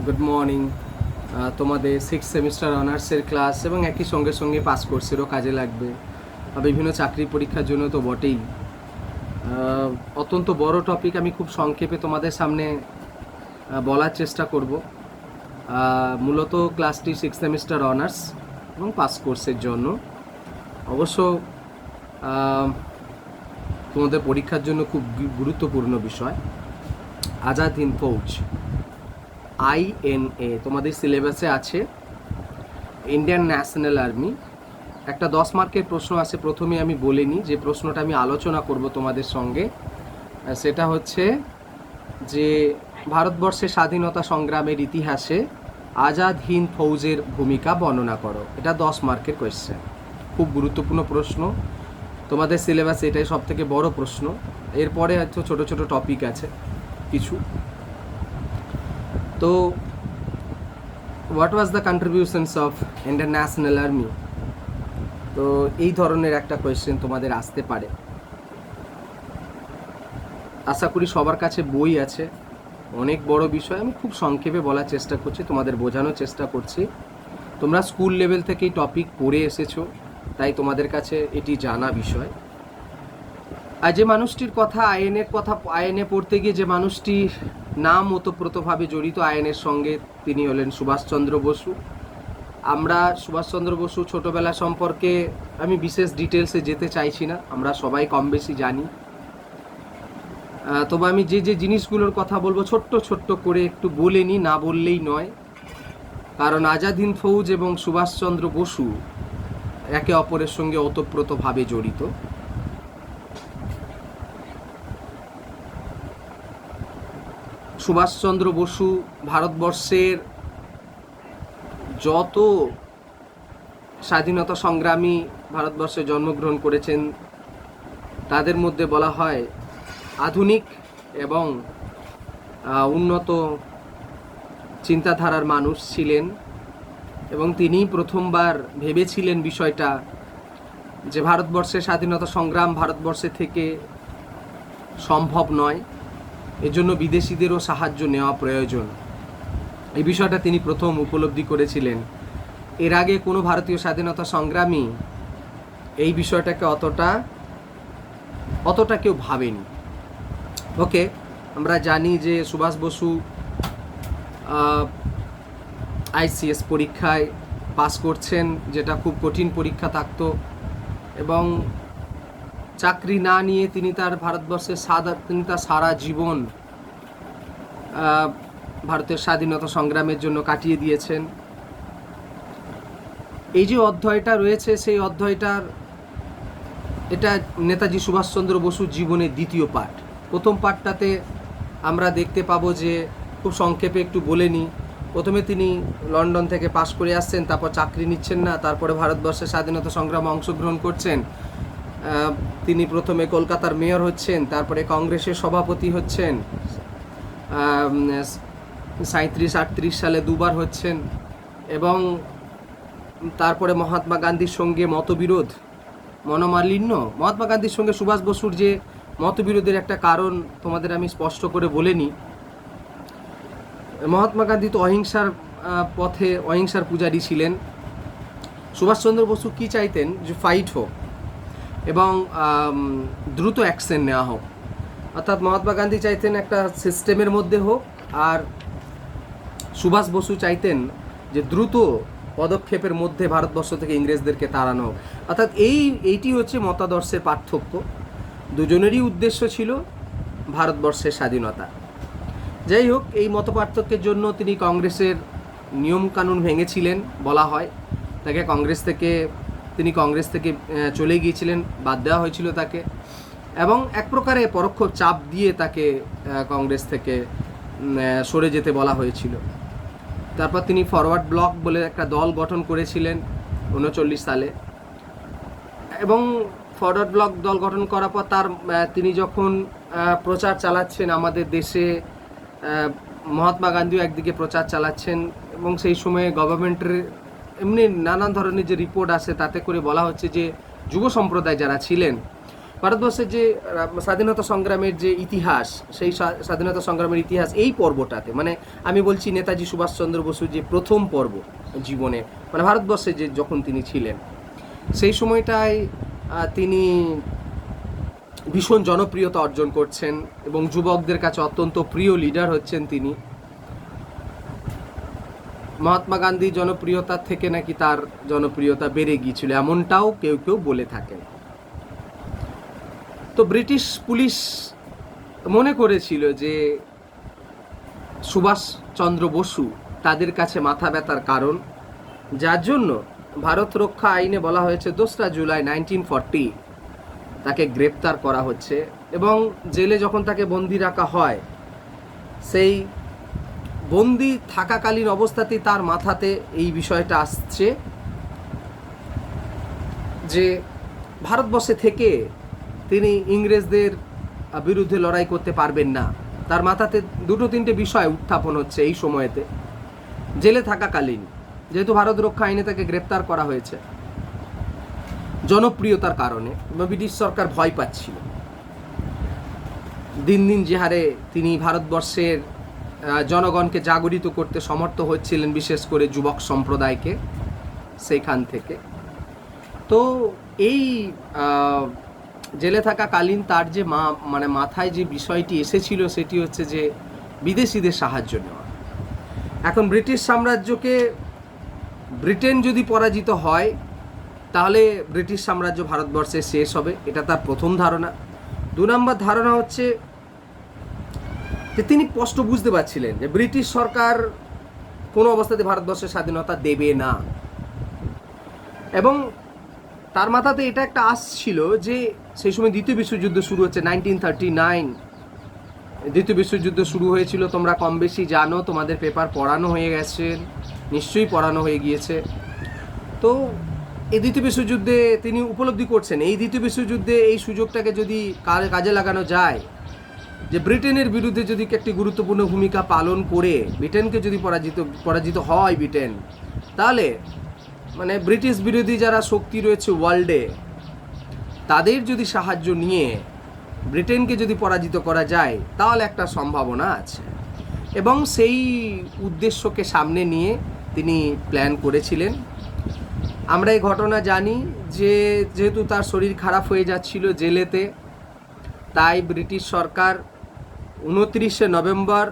Good morning. তোমাদের six semester অনার্সের class এবং একই সঙ্গে সঙ্গে পাস কোর্সেরও কাজে লাগবে, বিভিন্ন চাকরি পরীক্ষার জন্য তো বটেই। অত্যন্ত বড় টপিক, আমি খুব সংক্ষেপে তোমাদের সামনে বলার চেষ্টা করব। মূলত ক্লাসটি সিক্স সেমিস্টার অনার্স এবং পাস কোর্সের জন্য। অবশ্য তোমাদের পরীক্ষার জন্য খুব গুরুত্বপূর্ণ বিষয় আজাদ হিন্দ ফৌজ, INA তোমাদের সিলেবাসে আছে। ইন্ডিয়ান ন্যাশনাল আর্মি একটা 10 মার্কের প্রশ্ন আছে। প্রথমে আমি বলে নিই যে প্রশ্নটা আমি আলোচনা করব তোমাদের সঙ্গে, সেটা হচ্ছে যে ভারতবর্ষের স্বাধীনতা সংগ্রামের ইতিহাসে আজাদ হিন্দ ফৌজের ভূমিকা বর্ণনা করো। এটা 10 মার্কের কোয়েশ্চেন, খুব গুরুত্বপূর্ণ প্রশ্ন তোমাদের সিলেবাসে। এটাই সব থেকে বড় প্রশ্ন। এরপরে হয়তো ছোটো ছোটো টপিক আছে কিছু। তো what was the contributions of Indian national army, তো এই ধরনের একটা কোয়েশ্চেন তোমাদের আসতে পারে। আশা করি সবার কাছে বই আছে, অনেক বড় বিষয়। আমি খুব সংক্ষেপে বলার চেষ্টা করছি, তোমাদের বোঝানোর চেষ্টা করছি। তোমরা স্কুল লেভেল থেকেই টপিক পড়ে এসেছো, তাই তোমাদের কাছে এটি জানা বিষয়। আর যে মানুষটির কথা, আইএনএ পড়তে গিয়ে যে মানুষটির নাম ওতপ্রোতভাবে জড়িত আইএনএর সঙ্গে, তিনি হলেন সুভাষচন্দ্র বসু। আমরা সুভাষচন্দ্র বসু ছোটোবেলা সম্পর্কে আমি বিশেষ ডিটেলসে যেতে চাইছি না, আমরা সবাই কম বেশি জানি। তবে আমি যে যে জিনিসগুলোর কথা বলবো ছোট্ট ছোট্ট করে একটু বলে নিই, না বললেই নয়। কারণ আজাদ হিন্দ ফৌজ এবং সুভাষচন্দ্র বসু একে অপরের সঙ্গে ওতপ্রোতভাবে জড়িত। সুভাষচন্দ্র বসু ভারতবর্ষের যত স্বাধীনতা সংগ্রামী ভারতবর্ষে জন্মগ্রহণ করেছেন তাদের মধ্যে বলা হয় আধুনিক এবং উন্নত চিন্তাধারার মানুষ ছিলেন। এবং তিনি প্রথমবার ভেবেছিলেন বিষয়টা যে ভারতবর্ষের স্বাধীনতা সংগ্রাম ভারতবর্ষে থেকে সম্ভব নয়, এজন্য বিদেশিদেরও সাহায্য নেওয়া প্রয়োজন। এই বিষয়টা তিনি প্রথম উপলব্ধি করেছিলেন। এর আগে কোনো ভারতীয় স্বাধীনতা সংগ্রামী এই বিষয়টাকে অতটা কেউ ভাবেনি। ওকে, আমরা জানি যে সুভাষ বসু ICS পরীক্ষায় পাস করছেন, যেটা খুব কঠিন পরীক্ষা থাকতো, এবং চাকরি না নিয়ে তিনি তার সারা জীবন ভারতের স্বাধীনতা সংগ্রামের জন্য কাটিয়ে দিয়েছেন। এই যে অধ্যায়টা রয়েছে, সেই অধ্যায়টার এটা নেতাজি সুভাষচন্দ্র বসুর জীবনের দ্বিতীয় পার্ট। প্রথম পার্টটাতে আমরা দেখতে পাবো যে, খুব সংক্ষেপে একটু বলে নিই, প্রথমে তিনি লন্ডন থেকে পাশ করে আসছেন, তারপর চাকরি নিচ্ছেন না, তারপরে ভারতবর্ষের স্বাধীনতা সংগ্রামে অংশগ্রহণ করছেন। তিনি প্রথমে কলকাতার মেয়র হচ্ছেন, তারপরে কংগ্রেসের সভাপতি হচ্ছেন, 37-38 সালে দুবার হচ্ছেন, এবং তারপরে মহাত্মা গান্ধীর সঙ্গে মনোমালিন্য, মহাত্মা গান্ধীর সঙ্গে সুভাষ বসুর যে মতবিরোধের একটা কারণ তোমাদের আমি স্পষ্ট করে বলে নিই। মহাত্মা গান্ধী তো অহিংসার পূজারী ছিলেন। সুভাষচন্দ্র বসু কি চাইতেন, যে ফাইট হোক এবং দ্রুত অ্যাকশন নেওয়া হোক। অর্থাৎ মহাত্মা গান্ধী চাইতেন একটা সিস্টেমের মধ্যে হোক, আর সুভাষ বসু চাইতেন যে দ্রুত পদক্ষেপের মধ্যে ভারতবর্ষ থেকে ইংরেজদেরকে তাড়ানো হোক। অর্থাৎ এইটি হচ্ছে মতাদর্শের পার্থক্য। দুজনেরই উদ্দেশ্য ছিল ভারতবর্ষের স্বাধীনতা। যাই হোক, এই মত পার্থক্যের জন্য তিনি কংগ্রেসের নিয়মকানুন ভেঙেছিলেন বলা হয়। তিনি কংগ্রেস থেকে চলে গিয়েছিলেন, বাদ দেওয়া হয়েছিল তাকে, এবং এক প্রকারে পরোক্ষ চাপ দিয়ে তাকে কংগ্রেস থেকে সরে যেতে বলা হয়েছিল। তারপর তিনি ফরওয়ার্ড ব্লক বলে একটা দল গঠন করেছিলেন 39 সালে, এবং ফরওয়ার্ড ব্লক দল গঠন করার পর তিনি যখন প্রচার চালাচ্ছেন আমাদের দেশে, মহাত্মা গান্ধীও একদিকে প্রচার চালাচ্ছেন, এবং সেই সময়ে গভর্নমেন্টের এমনি নানান ধরনের যে রিপোর্ট আসে তাতে করে বলা হচ্ছে যে যুব সম্প্রদায় যারা ছিলেন ভারতবর্ষের যে স্বাধীনতা সংগ্রামের যে ইতিহাস, সেই স্বাধীনতা সংগ্রামের ইতিহাস এই পর্বটাতে, মানে আমি বলছি নেতাজি সুভাষচন্দ্র বসুর যে প্রথম পর্ব জীবনে, মানে ভারতবর্ষে যে যখন তিনি ছিলেন, সেই সময়টায় তিনি ভীষণ জনপ্রিয়তা অর্জন করছেন এবং যুবকদের কাছে অত্যন্ত প্রিয় লিডার হচ্ছেন তিনি। মহাত্মা গান্ধীর জনপ্রিয়তার থেকে নাকি তার জনপ্রিয়তা বেড়ে গিয়েছিল, এমনটাও কেউ কেউ বলে থাকেন। তো ব্রিটিশ পুলিশ মনে করেছিল যে সুভাষচন্দ্র বসু তাদের কাছে মাথা ব্যথার কারণ, যার জন্য ভারত রক্ষা আইনে বলা হয়েছে 2রা জুলাই 1940 তাকে গ্রেপ্তার করা হচ্ছে এবং জেলে যখন তাকে বন্দি রাখা হয়, সেই বন্দি থাকাকালীন অবস্থাতেই তার মাথাতে এই বিষয়টা আসছে যে ভারতবর্ষে থেকে তিনি ইংরেজদের বিরুদ্ধে লড়াই করতে পারবেন না। তার মাথাতে 2-3টে বিষয় উত্থাপন হচ্ছে এই সময়তে জেলে থাকাকালীন, যেহেতু ভারত রক্ষা আইনে তাকে গ্রেপ্তার করা হয়েছে জনপ্রিয়তার কারণে, ব্রিটিশ সরকার ভয় পাচ্ছিল। দিন দিন যে হারে তিনি ভারতবর্ষের জনগণকে জাগরিত করতে সমর্থ হচ্ছিলেন, বিশেষ করে যুবক সম্প্রদায়কে, সেইখান থেকে। তো এই জেলে থাকাকালীন তার যে মানে মাথায় যে বিষয়টি এসেছিল সেটি হচ্ছে যে বিদেশিদের সাহায্য নেওয়া। এখন ব্রিটিশ সাম্রাজ্যকে, ব্রিটেন যদি পরাজিত হয় তাহলে ব্রিটিশ সাম্রাজ্য ভারতবর্ষে শেষ হবে, এটা তার প্রথম ধারণা। 2 নম্বর ধারণা হচ্ছে যে তিনি স্পষ্ট বুঝতে পারছিলেন যে ব্রিটিশ সরকার কোনো অবস্থাতে ভারতবর্ষের স্বাধীনতা দেবে না, এবং তার মাথাতে এটা একটা আসছিল যে সেই সময় দ্বিতীয় বিশ্বযুদ্ধ শুরু হচ্ছে 1939। দ্বিতীয় বিশ্বযুদ্ধ শুরু হয়েছিল, তোমরা কম বেশি জানো, তোমাদের পেপার পড়ানো হয়ে গেছে, নিশ্চয়ই পড়ানো হয়ে গিয়েছে। তো এই দ্বিতীয় বিশ্বযুদ্ধে তিনি উপলব্ধি করছেন এই দ্বিতীয় বিশ্বযুদ্ধে এই সুযোগটাকে যদি কাজে লাগানো যায়, যে ব্রিটেনের বিরুদ্ধে যদি একটি গুরুত্বপূর্ণ ভূমিকা পালন করে ব্রিটেনকে যদি পরাজিত হয় ব্রিটেন, তাহলে মানে ব্রিটিশ বিরোধী যারা শক্তি রয়েছে ওয়ার্ল্ডে, তাদের যদি সাহায্য নিয়ে ব্রিটেনকে যদি পরাজিত করা যায় তাহলে একটা সম্ভাবনা আছে। এবং সেই উদ্দেশ্যকে সামনে নিয়ে তিনি প্ল্যান করেছিলেন। আমরা এই ঘটনা জানি যে যেহেতু তার শরীর খারাপ হয়ে যাচ্ছিল জেলেতে, তাই ব্রিটিশ সরকার 29শে নভেম্বর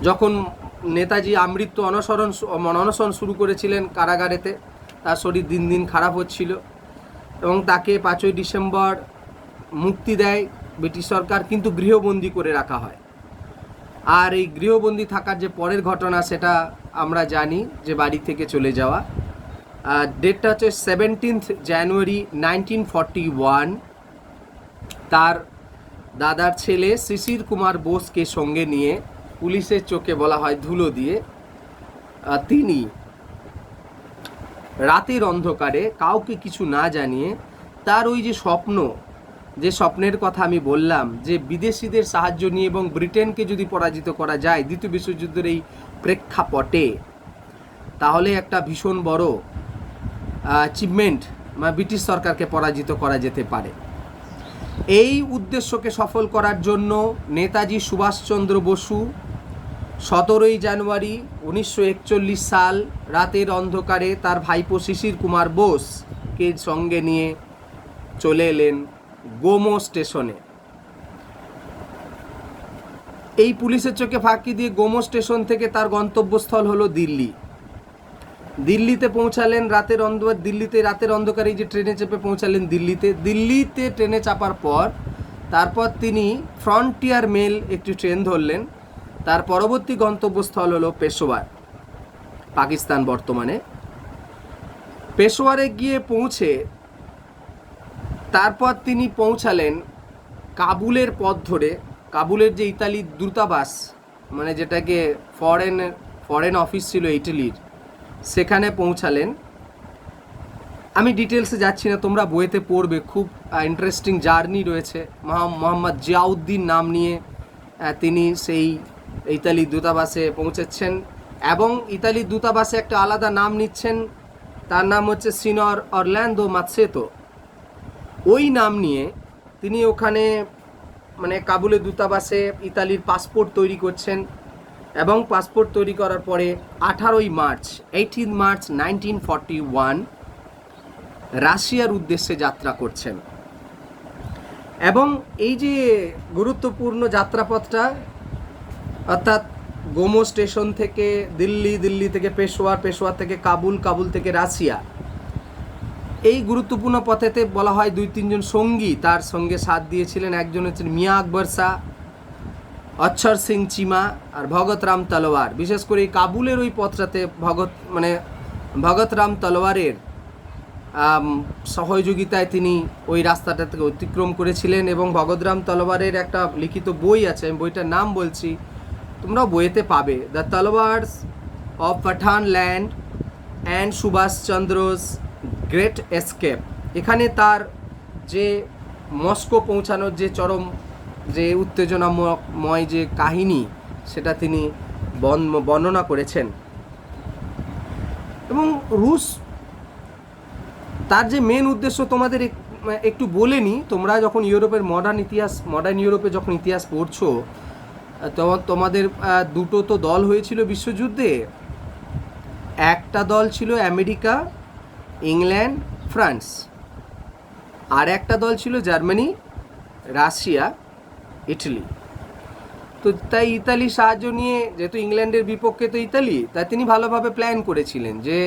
যখন নেতাজি আমৃত্যু অনশন শুরু করেছিলেন কারাগারেতে, তার শরীর দিন দিন খারাপ হচ্ছিল এবং তাকে 5ই ডিসেম্বর মুক্তি দেয় ব্রিটিশ সরকার, কিন্তু গৃহবন্দী করে রাখা হয়। আর এই গৃহবন্দী থাকার যে পরের ঘটনা সেটা আমরা জানি, যে বাড়ি থেকে চলে যাওয়া। ডেটটা হচ্ছে 17 জানুয়ারি 1941। তার দাদার ছেলে শিশির কুমার বোসকে সঙ্গে নিয়ে, পুলিশের চোখে বলা হয় ধুলো দিয়ে, তিনি রাতের অন্ধকারে কাউকে কিছু না জানিয়ে তার ওই যে স্বপ্নের কথা আমি বললাম, যে বিদেশিদের সাহায্য নিয়ে এবং ব্রিটেনকে যদি পরাজিত করা যায় দ্বিতীয় বিশ্বযুদ্ধের এই প্রেক্ষাপটে, তাহলে একটা ভীষণ বড় অ্যাচিভমেন্ট, মানে ব্রিটিশ সরকারকে পরাজিত করা যেতে পারে। এই উদ্দেশ্যকে সফল করার জন্য নেতাজি সুভাষচন্দ্র বসু 17ই জানুয়ারি 1941 সাল রাতের অন্ধকারে তার ভাইপো শিশির কুমার বোসকে সঙ্গে নিয়ে চলে এলেন গোমো স্টেশনে। এই পুলিশের চোখে ফাঁকি দিয়ে গোমো স্টেশন থেকে তার গন্তব্যস্থল হলো দিল্লি। দিল্লিতে পৌঁছালেন দিল্লিতে রাতের অন্ধকারে যে ট্রেনে চেপে পৌঁছালেন দিল্লিতে ট্রেনে চাপার পর তারপর তিনি ফ্রন্টিয়ার মেল একটি ট্রেন ধরলেন। তার পরবর্তী গন্তব্যস্থল হলো পেশোয়ার, পাকিস্তান বর্তমানে। পেশোয়ারে গিয়ে পৌঁছে তারপর তিনি পৌঁছালেন কাবুলের পথ ধরে, কাবুলের যে ইতালি দূতাবাস, মানে যেটাকে ফরেন অফিস ছিল ইটালির, সেখানে পৌঁছালেন। আমি ডিটেলসে যাচ্ছি না, তোমরা বইতে পড়বে, খুব ইন্টারেস্টিং জার্নি রয়েছে। মোহাম্মদ জিয়াউদ্দিন নাম নিয়ে তিনি সেই ইতালি দূতাবাসে পৌঁছেছেন এবং ইতালি দূতাবাসে একটা আলাদা নাম নিচ্ছেন, তার নাম হচ্ছে সিনর অরল্যান্ডো মাৎসেতো। ওই নাম নিয়ে তিনি ওখানে মানে কাবুলের দূতাবাসে ইতালির পাসপোর্ট তৈরি করছেন এবং পাসপোর্ট তৈরি করার পরে 18 মার্চ 1941 রাশিয়ার উদ্দেশ্যে যাত্রা করছেন। এবং এই যে গুরুত্বপূর্ণ যাত্রাপথটা, অর্থাৎ গোমো স্টেশন থেকে দিল্লি, দিল্লি থেকে পেশোয়ার, পেশোয়ার থেকে কাবুল, কাবুল থেকে রাশিয়া, এই গুরুত্বপূর্ণ পথেতে বলা হয় 2-3 জন সঙ্গী তার সঙ্গে সাথ দিয়েছিলেন। একজন হচ্ছেন মিয়া আকবর শাহ, অক্ষর সিং চিমা আর ভগত রাম তলোয়ার। বিশেষ করে এই কাবুলের ওই পথটাতে ভগত রাম তলোয়ারের সহযোগিতায় তিনি ওই রাস্তাটা থেকে অতিক্রম করেছিলেন। এবং ভগত রাম তলোয়ারের একটা লিখিত বই আছে, আমি বইটার নাম বলছি, তোমরাও বইয়েতে পাবে, the তলোয়ার্স of Pathaan land and সুভাষচন্দ্রস great escape. এখানে তার যে মস্কো পৌঁছানোর যে চরম যে উত্তেজনাময় যে কাহিনী, সেটা তিনি বর্ণনা করেছেন। এবং রুশ তার যে মেন উদ্দেশ্য তোমাদের একটু বলে নিই। তোমরা যখন ইউরোপের মডার্ন ইউরোপে যখন ইতিহাস পড়ছো, তোমাদের দুটো তো দল হয়েছিল বিশ্বযুদ্ধে। একটা দল ছিল আমেরিকা, ইংল্যান্ড, ফ্রান্স, আর একটা দল ছিল জার্মানি, রাশিয়া, ইটালি। তো তাই ইতালি সাহায্য নিয়ে, যেহেতু ইংল্যান্ডের বিপক্ষে তো ইতালি, তাই তিনি ভালোভাবে প্ল্যান করেছিলেন যে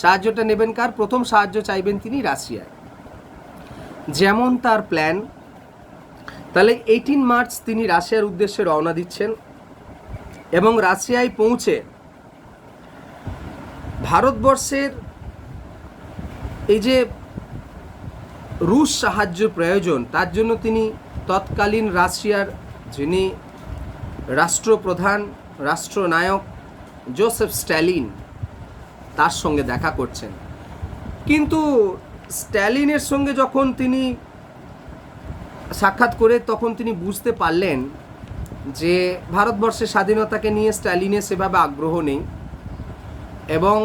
সাহায্যটা নেবেন কার, প্রথম সাহায্য চাইবেন তিনি রাশিয়ায়। যেমন তার প্ল্যান, তাহলে 18 মার্চ তিনি রাশিয়ার উদ্দেশ্যে রওনা দিচ্ছেন এবং রাশিয়ায় পৌঁছে ভারতবর্ষের এই যে রুশ সাহায্য প্রয়োজন, তার জন্য তিনি তৎকালীন রাশিয়ার যিনি রাষ্ট্রপ্রধান, রাষ্ট্রনায়ক জোসেফ স্ট্যালিন, তার সঙ্গে দেখা করছেন। কিন্তু স্ট্যালিনের সঙ্গে যখন তিনি সাক্ষাৎ করে, তখন তিনি বুঝতে পারলেন যে ভারতবর্ষের স্বাধীনতাকে নিয়ে স্ট্যালিনের সেভাবে আগ্রহ নেই এবং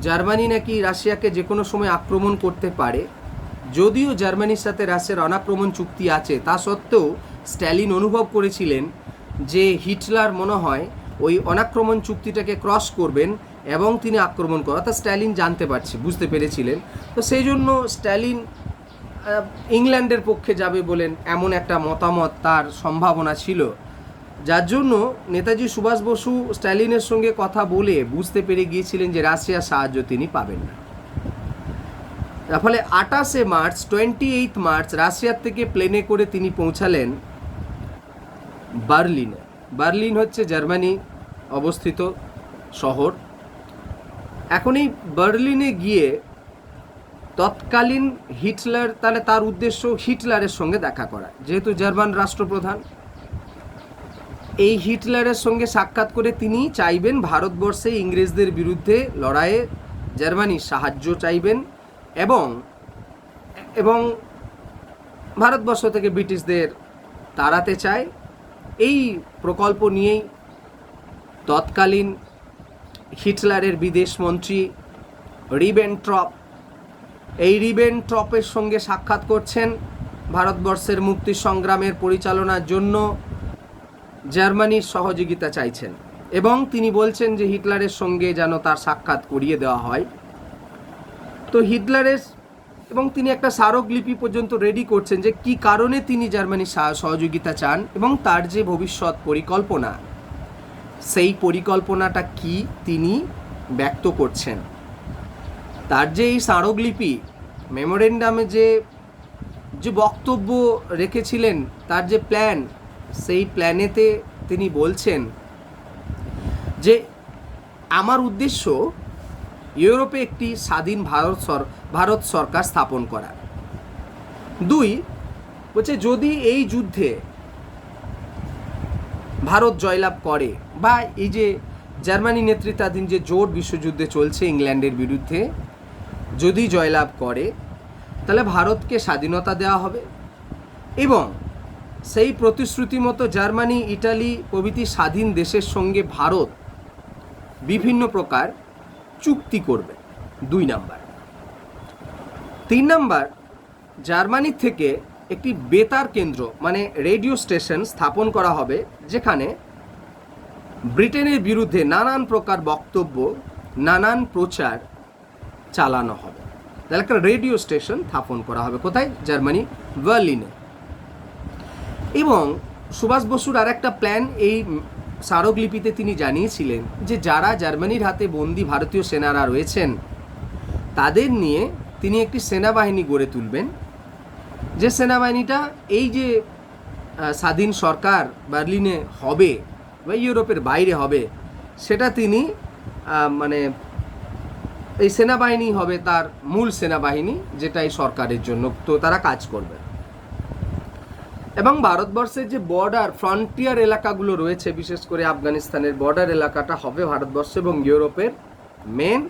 জার্মানি নাকি রাশিয়াকে যে কোনো সময় আক্রমণ করতে পারে। যদিও জার্মানির সাথে রাশিয়ার অনাক্রমণ চুক্তি আছে, তা সত্ত্বেও স্ট্যালিন অনুভব করেছিলেন যে হিটলার মনে হয় ওই অনাক্রমণ চুক্তিটাকে ক্রস করবেন এবং তিনি আক্রমণ করেন, অর্থাৎ স্ট্যালিন বুঝতে পেরেছিলেন। তো সেই জন্য স্ট্যালিন ইংল্যান্ডের পক্ষে যাবে বলেন এমন একটা মতামত তার সম্ভাবনা ছিল, যার জন্য নেতাজি সুভাষ বসু স্ট্যালিনের সঙ্গে কথা বলে বুঝতে পেরে গিয়েছিলেন যে রাশিয়ার সাহায্য তিনি পাবেন না। তার ফলে 28 মার্চ রাশিয়ার থেকে প্লেনে করে তিনি পৌঁছালেন বার্লিনে। বার্লিন হচ্ছে জার্মানি অবস্থিত শহর। এখন এই বার্লিনে গিয়ে তৎকালীন হিটলার, তাহলে তার উদ্দেশ্য হিটলারের সঙ্গে দেখা করা, যেহেতু জার্মান রাষ্ট্রপ্রধান। এই হিটলারের সঙ্গে সাক্ষাৎ করে তিনি চাইবেন ভারতবর্ষে ইংরেজদের বিরুদ্ধে লড়াইয়ে জার্মানির সাহায্য চাইবেন এবং ভারতবর্ষ থেকে ব্রিটিশদের তাড়াতে চায়। এই প্রকল্প নিয়েই তৎকালীন হিটলারের বিদেশমন্ত্রী রিবেনট্রপের সঙ্গে সাক্ষাৎ করছেন ভারতবর্ষের মুক্তি সংগ্রামের পরিচালনার জন্য জার্মানির সহযোগিতা চাইছেন এবং তিনি বলছেন যে হিটলারের সঙ্গে যেন তার সাক্ষাৎ করিয়ে দেওয়া হয়। তো হিটলারের এবং তিনি একটা স্মারকলিপি পর্যন্ত রেডি করছেন যে কি কারণে তিনি জার্মানির সহযোগিতা চান এবং তার যে ভবিষ্যৎ পরিকল্পনা, সেই পরিকল্পনাটা কি তিনি ব্যক্ত করছেন। তার যে এই স্মারকলিপি, মেমোরেন্ডামে যে বক্তব্য রেখেছিলেন, তার যে প্ল্যান, সেই প্ল্যানেতে তিনি বলছেন যে আমার উদ্দেশ্য ইউরোপে একটি স্বাধীন ভারত সরকার স্থাপন করা। 2, বলছে যদি এই যুদ্ধে ভারত জয়লাভ করে বা এই যে জার্মানি নেতৃত্বাধীন যে জোট বিশ্বযুদ্ধে চলছে ইংল্যান্ডের বিরুদ্ধে, যদি জয়লাভ করে তাহলে ভারতকে স্বাধীনতা দেওয়া হবে এবং সেই প্রতিশ্রুতি মতো জার্মানি, ইটালি প্রভৃতি স্বাধীন দেশের সঙ্গে ভারত বিভিন্ন প্রকার চুক্তি করবে। 2 নাম্বার। 3 নাম্বার, জার্মানি থেকে একটি বেতার কেন্দ্র মানে রেডিও স্টেশন স্থাপন করা হবে, যেখানে ব্রিটেনের বিরুদ্ধে নানান প্রকার বক্তব্য, নানান প্রচার চালানো হবে। তাহলে একটা রেডিও স্টেশন স্থাপন করা হবে কোথায়? জার্মানি, বার্লিনে। এবং সুভাষ বসুর আর একটা প্ল্যান এই স্মারকলিপিতে তিনি জানিয়েছিলেন যে যারা জার্মানির হাতে বন্দী ভারতীয় সেনারা রয়েছেন তাদের নিয়ে তিনি একটি সেনাবাহিনী গড়ে তুলবেন, যে সেনাবাহিনীটা এই যে স্বাধীন সরকার বার্লিনে হবে বা ইউরোপের বাইরে হবে, সেটা তিনি মানে এই সেনাবাহিনী হবে তার মূল সেনাবাহিনী, যেটা এই সরকারের জন্য তো তারা কাজ করবে। এবং ভারতবর্ষের যে বর্ডার ফ্রন্টিয়ার এলাকাগুলো রয়েছে, বিশেষ করে আফগানিস্তানের বর্ডার এলাকাটা হবে ভারতবর্ষ এবং ইউরোপের মেন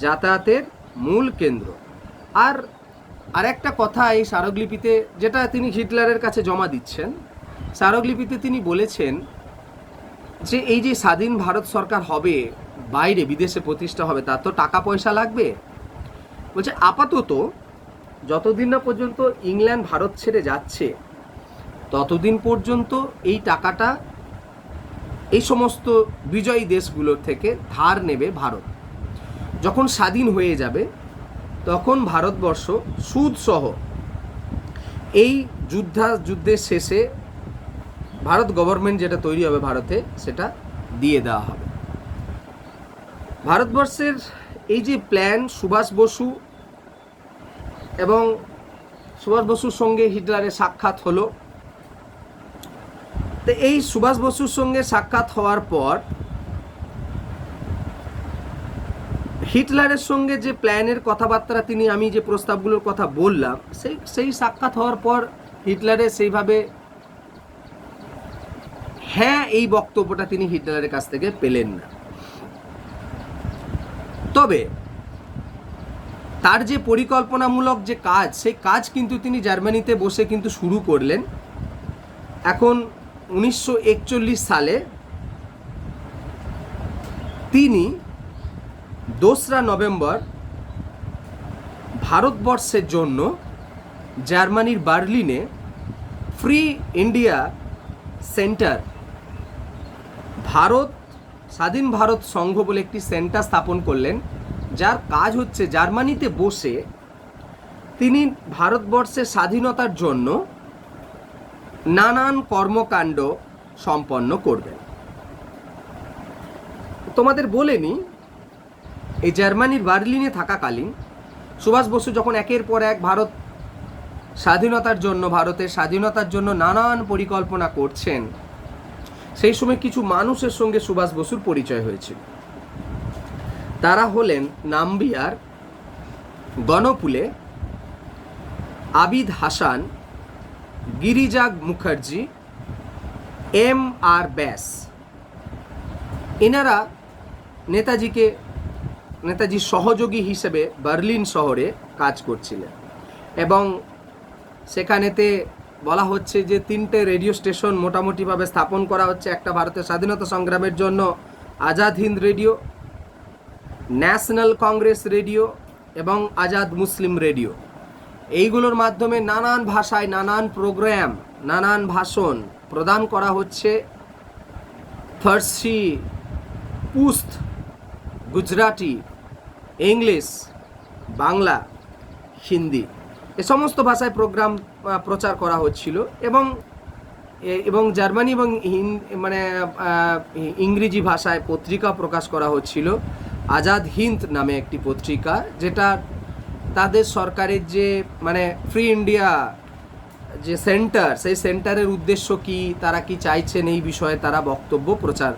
যাতায়াতের মূল কেন্দ্র। আর একটা কথা এই স্মারকলিপিতে, যেটা তিনি হিটলারের কাছে জমা দিচ্ছেন, স্মারকলিপিতে তিনি বলেছেন যে এই যে স্বাধীন ভারত সরকার হবে, বাইরে বিদেশে প্রতিষ্ঠা হবে, তার তো টাকা পয়সা লাগবে। বলছে আপাতত যতদিন না পর্যন্ত ইংল্যান্ড ভারত ছেড়ে যাচ্ছে ততদিন পর্যন্ত এই টাকাটা এই সমস্ত বিজয়ী দেশগুলোর থেকে ধার নেবে ভারত। যখন স্বাধীন হয়ে যাবে তখন ভারতবর্ষ সুদসহ এই যুদ্ধের শেষে ভারত গভর্নমেন্ট যেটা তৈরি হবে ভারতে, সেটা দিয়ে দেওয়া হবে। ভারতবর্ষের এই যে প্ল্যান, সুভাষ বসু এবং সুভাষ বসুর সঙ্গে হিটলারের সাক্ষাৎ হলো। তো এই সুভাষ বসুর সঙ্গে সাক্ষাৎ হওয়ার পর হিটলারের সঙ্গে যে প্ল্যানের কথাবার্তা তিনি, আমি যে প্রস্তাবগুলোর কথা বললাম, সেই সাক্ষাৎ হওয়ার পর হিটলারের সেইভাবে হ্যাঁ এই বক্তব্যটা তিনি হিটলারের কাছ থেকে পেলেন না। তবে তার যে পরিকল্পনামূলক যে কাজ, সেই কাজ কিন্তু তিনি জার্মানিতে বসে কিন্তু শুরু করলেন। এখন 1941 সালে তিনি 2রা নভেম্বর ভারতবর্ষের জন্য জার্মানির বার্লিনে ফ্রি ইন্ডিয়া সেন্টার, স্বাধীন ভারত সংঘ বলে একটি সেন্টার স্থাপন করলেন, যার কাজ হচ্ছে জার্মানিতে বসে তিনি ভারতবর্ষের স্বাধীনতার জন্য নানান কর্মকাণ্ড সম্পন্ন করবেন। তোমাদের বলেনি, এই জার্মানির বার্লিনে থাকাকালীন সুভাষ বসু যখন একের পর এক ভারতের স্বাধীনতার জন্য নানান পরিকল্পনা করছেন, সেই সময় কিছু মানুষের সঙ্গে সুভাষ বসুর পরিচয় হয়েছিল। তারা হলেন নামবিয়ার, গণপুলে, আবিদ হাসান, গিরিজা মুখার্জি, M.R. ব্যাস। এনারা নেতাজির সহযোগী হিসেবে বার্লিন শহরে কাজ করছিলেন। এবং সেখানেতে বলা হচ্ছে যে 3টে রেডিও স্টেশন মোটামুটিভাবে স্থাপন করা হচ্ছে। একটা ভারতের স্বাধীনতা সংগ্রামের জন্য Azad Hind radio, national Congress radio এবং আজাদ মুসলিম রেডিও। এইগুলোর মাধ্যমে নানান ভাষায় নানান প্রোগ্রাম, নানান ভাষণ প্রদান করা হচ্ছে। ফার্সি, পুস্ত, গুজরাটি, ইংলিশ, বাংলা, হিন্দি, এ সমস্ত ভাষায় প্রোগ্রাম প্রচার করা হচ্ছিল। এবং জার্মানি এবং ইংরেজি ভাষায় পত্রিকা প্রকাশ করা হচ্ছিল। আজাদ হিন্দ নামে একটি পত্রিকা, যেটা তাদের সরকারের যে ফ্রি ইন্ডিয়া যে সেন্টার, সেই সেন্টারের উদ্দেশ্য কি, তারা কি চাইছেন এই বিষয়ে তারা বক্তব্য প্রচার,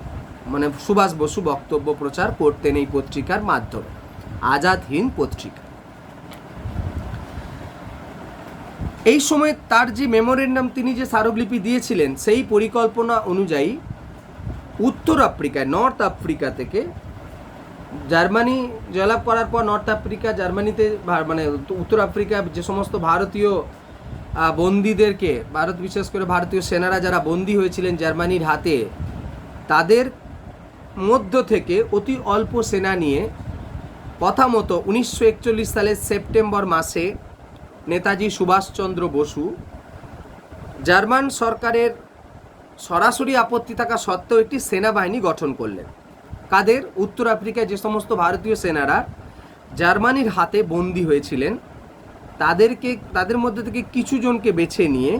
সুভাষ বসু বক্তব্য প্রচার করতেন এই পত্রিকার মাধ্যমে, আজাদ হিন্দ পত্রিকা। এই সময় তার যে মেমোরেন্ডাম তিনি যে স্মারকলিপি দিয়েছিলেন, সেই পরিকল্পনা অনুযায়ী উত্তর আফ্রিকায়, নর্থ আফ্রিকা থেকে জার্মানি জয়লাভ করার পর নর্থ আফ্রিকা, জার্মানিতে উত্তর আফ্রিকা যে সমস্ত ভারতীয় বন্দীদেরকে, বিশেষ করে ভারতীয় সেনারা যারা বন্দী হয়েছিলেন জার্মানির হাতে, তাদের মধ্য থেকে অতি অল্প সেনা নিয়ে কথা মতো 1941 সালের সেপ্টেম্বর মাসে নেতাজি সুভাষচন্দ্র বসু জার্মান সরকারের সরাসরি আপত্তি থাকা সত্ত্বেও একটি সেনাবাহিনী গঠন করলেন। কাদের? উত্তর আফ্রিকায় যে সমস্ত ভারতীয় সেনারা জার্মানির হাতে বন্দী হয়েছিলেন তাদের মধ্যে থেকে কিছু জনকে বেছে নিয়ে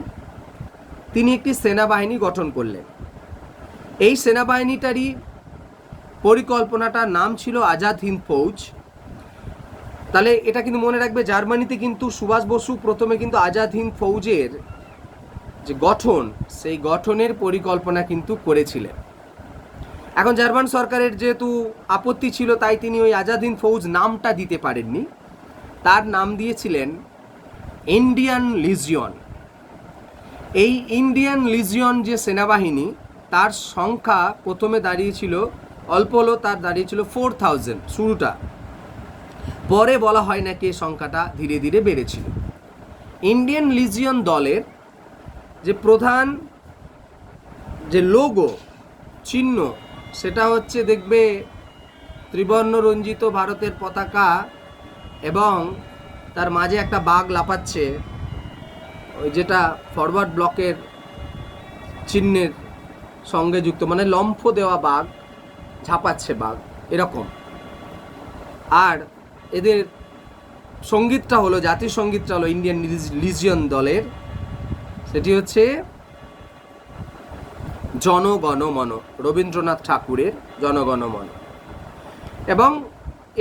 তিনি একটি সেনাবাহিনী গঠন করলেন। এই সেনাবাহিনীটারই পরিকল্পনাটার নাম ছিল আজাদ হিন্দ ফৌজ। তাহলে এটা কিন্তু মনে রাখবে, জার্মানিতে কিন্তু সুভাষ বসু প্রথমে কিন্তু আজাদ হিন্দ ফৌজের যে গঠন, সেই গঠনের পরিকল্পনা কিন্তু করেছিলেন। এখন জার্মান সরকারের যেহেতু আপত্তি ছিল, তাই তিনি ওই আজাদ হিন্দ ফৌজ নামটা দিতে পারেননি, তার নাম দিয়েছিলেন ইন্ডিয়ান লিজিয়ন। এই ইন্ডিয়ান লিজিয়ন যে সেনাবাহিনী, তার সংখ্যা প্রথমে দাঁড়িয়েছিল অল্প হলো, তার দাঁড়িয়েছিল 4000 শুরুটা, পরে বলা হয় নাকি এই সংখ্যাটা ধীরে ধীরে বেড়েছিল। ইন্ডিয়ান লিজিয়ন দলের যে প্রধান যে লোগো চিহ্ন, সেটা হচ্ছে দেখবে ত্রিবর্ণ রঞ্জিত ভারতের পতাকা এবং তার মাঝে একটা বাঘ লাফাচ্ছে, ওই যেটা ফরওয়ার্ড ব্লকের চিহ্নের সঙ্গে যুক্ত, মানে লম্ফ দেওয়া বাঘ, ঝাঁপাচ্ছে বাঘ এরকম। আর এদের সঙ্গীতটা হলো, জাতীয় সঙ্গীতটা হলো ইন্ডিয়ান লিজিয়ন দলের, সেটি হচ্ছে জনগণমন, রবীন্দ্রনাথ ঠাকুরের জনগণমন। এবং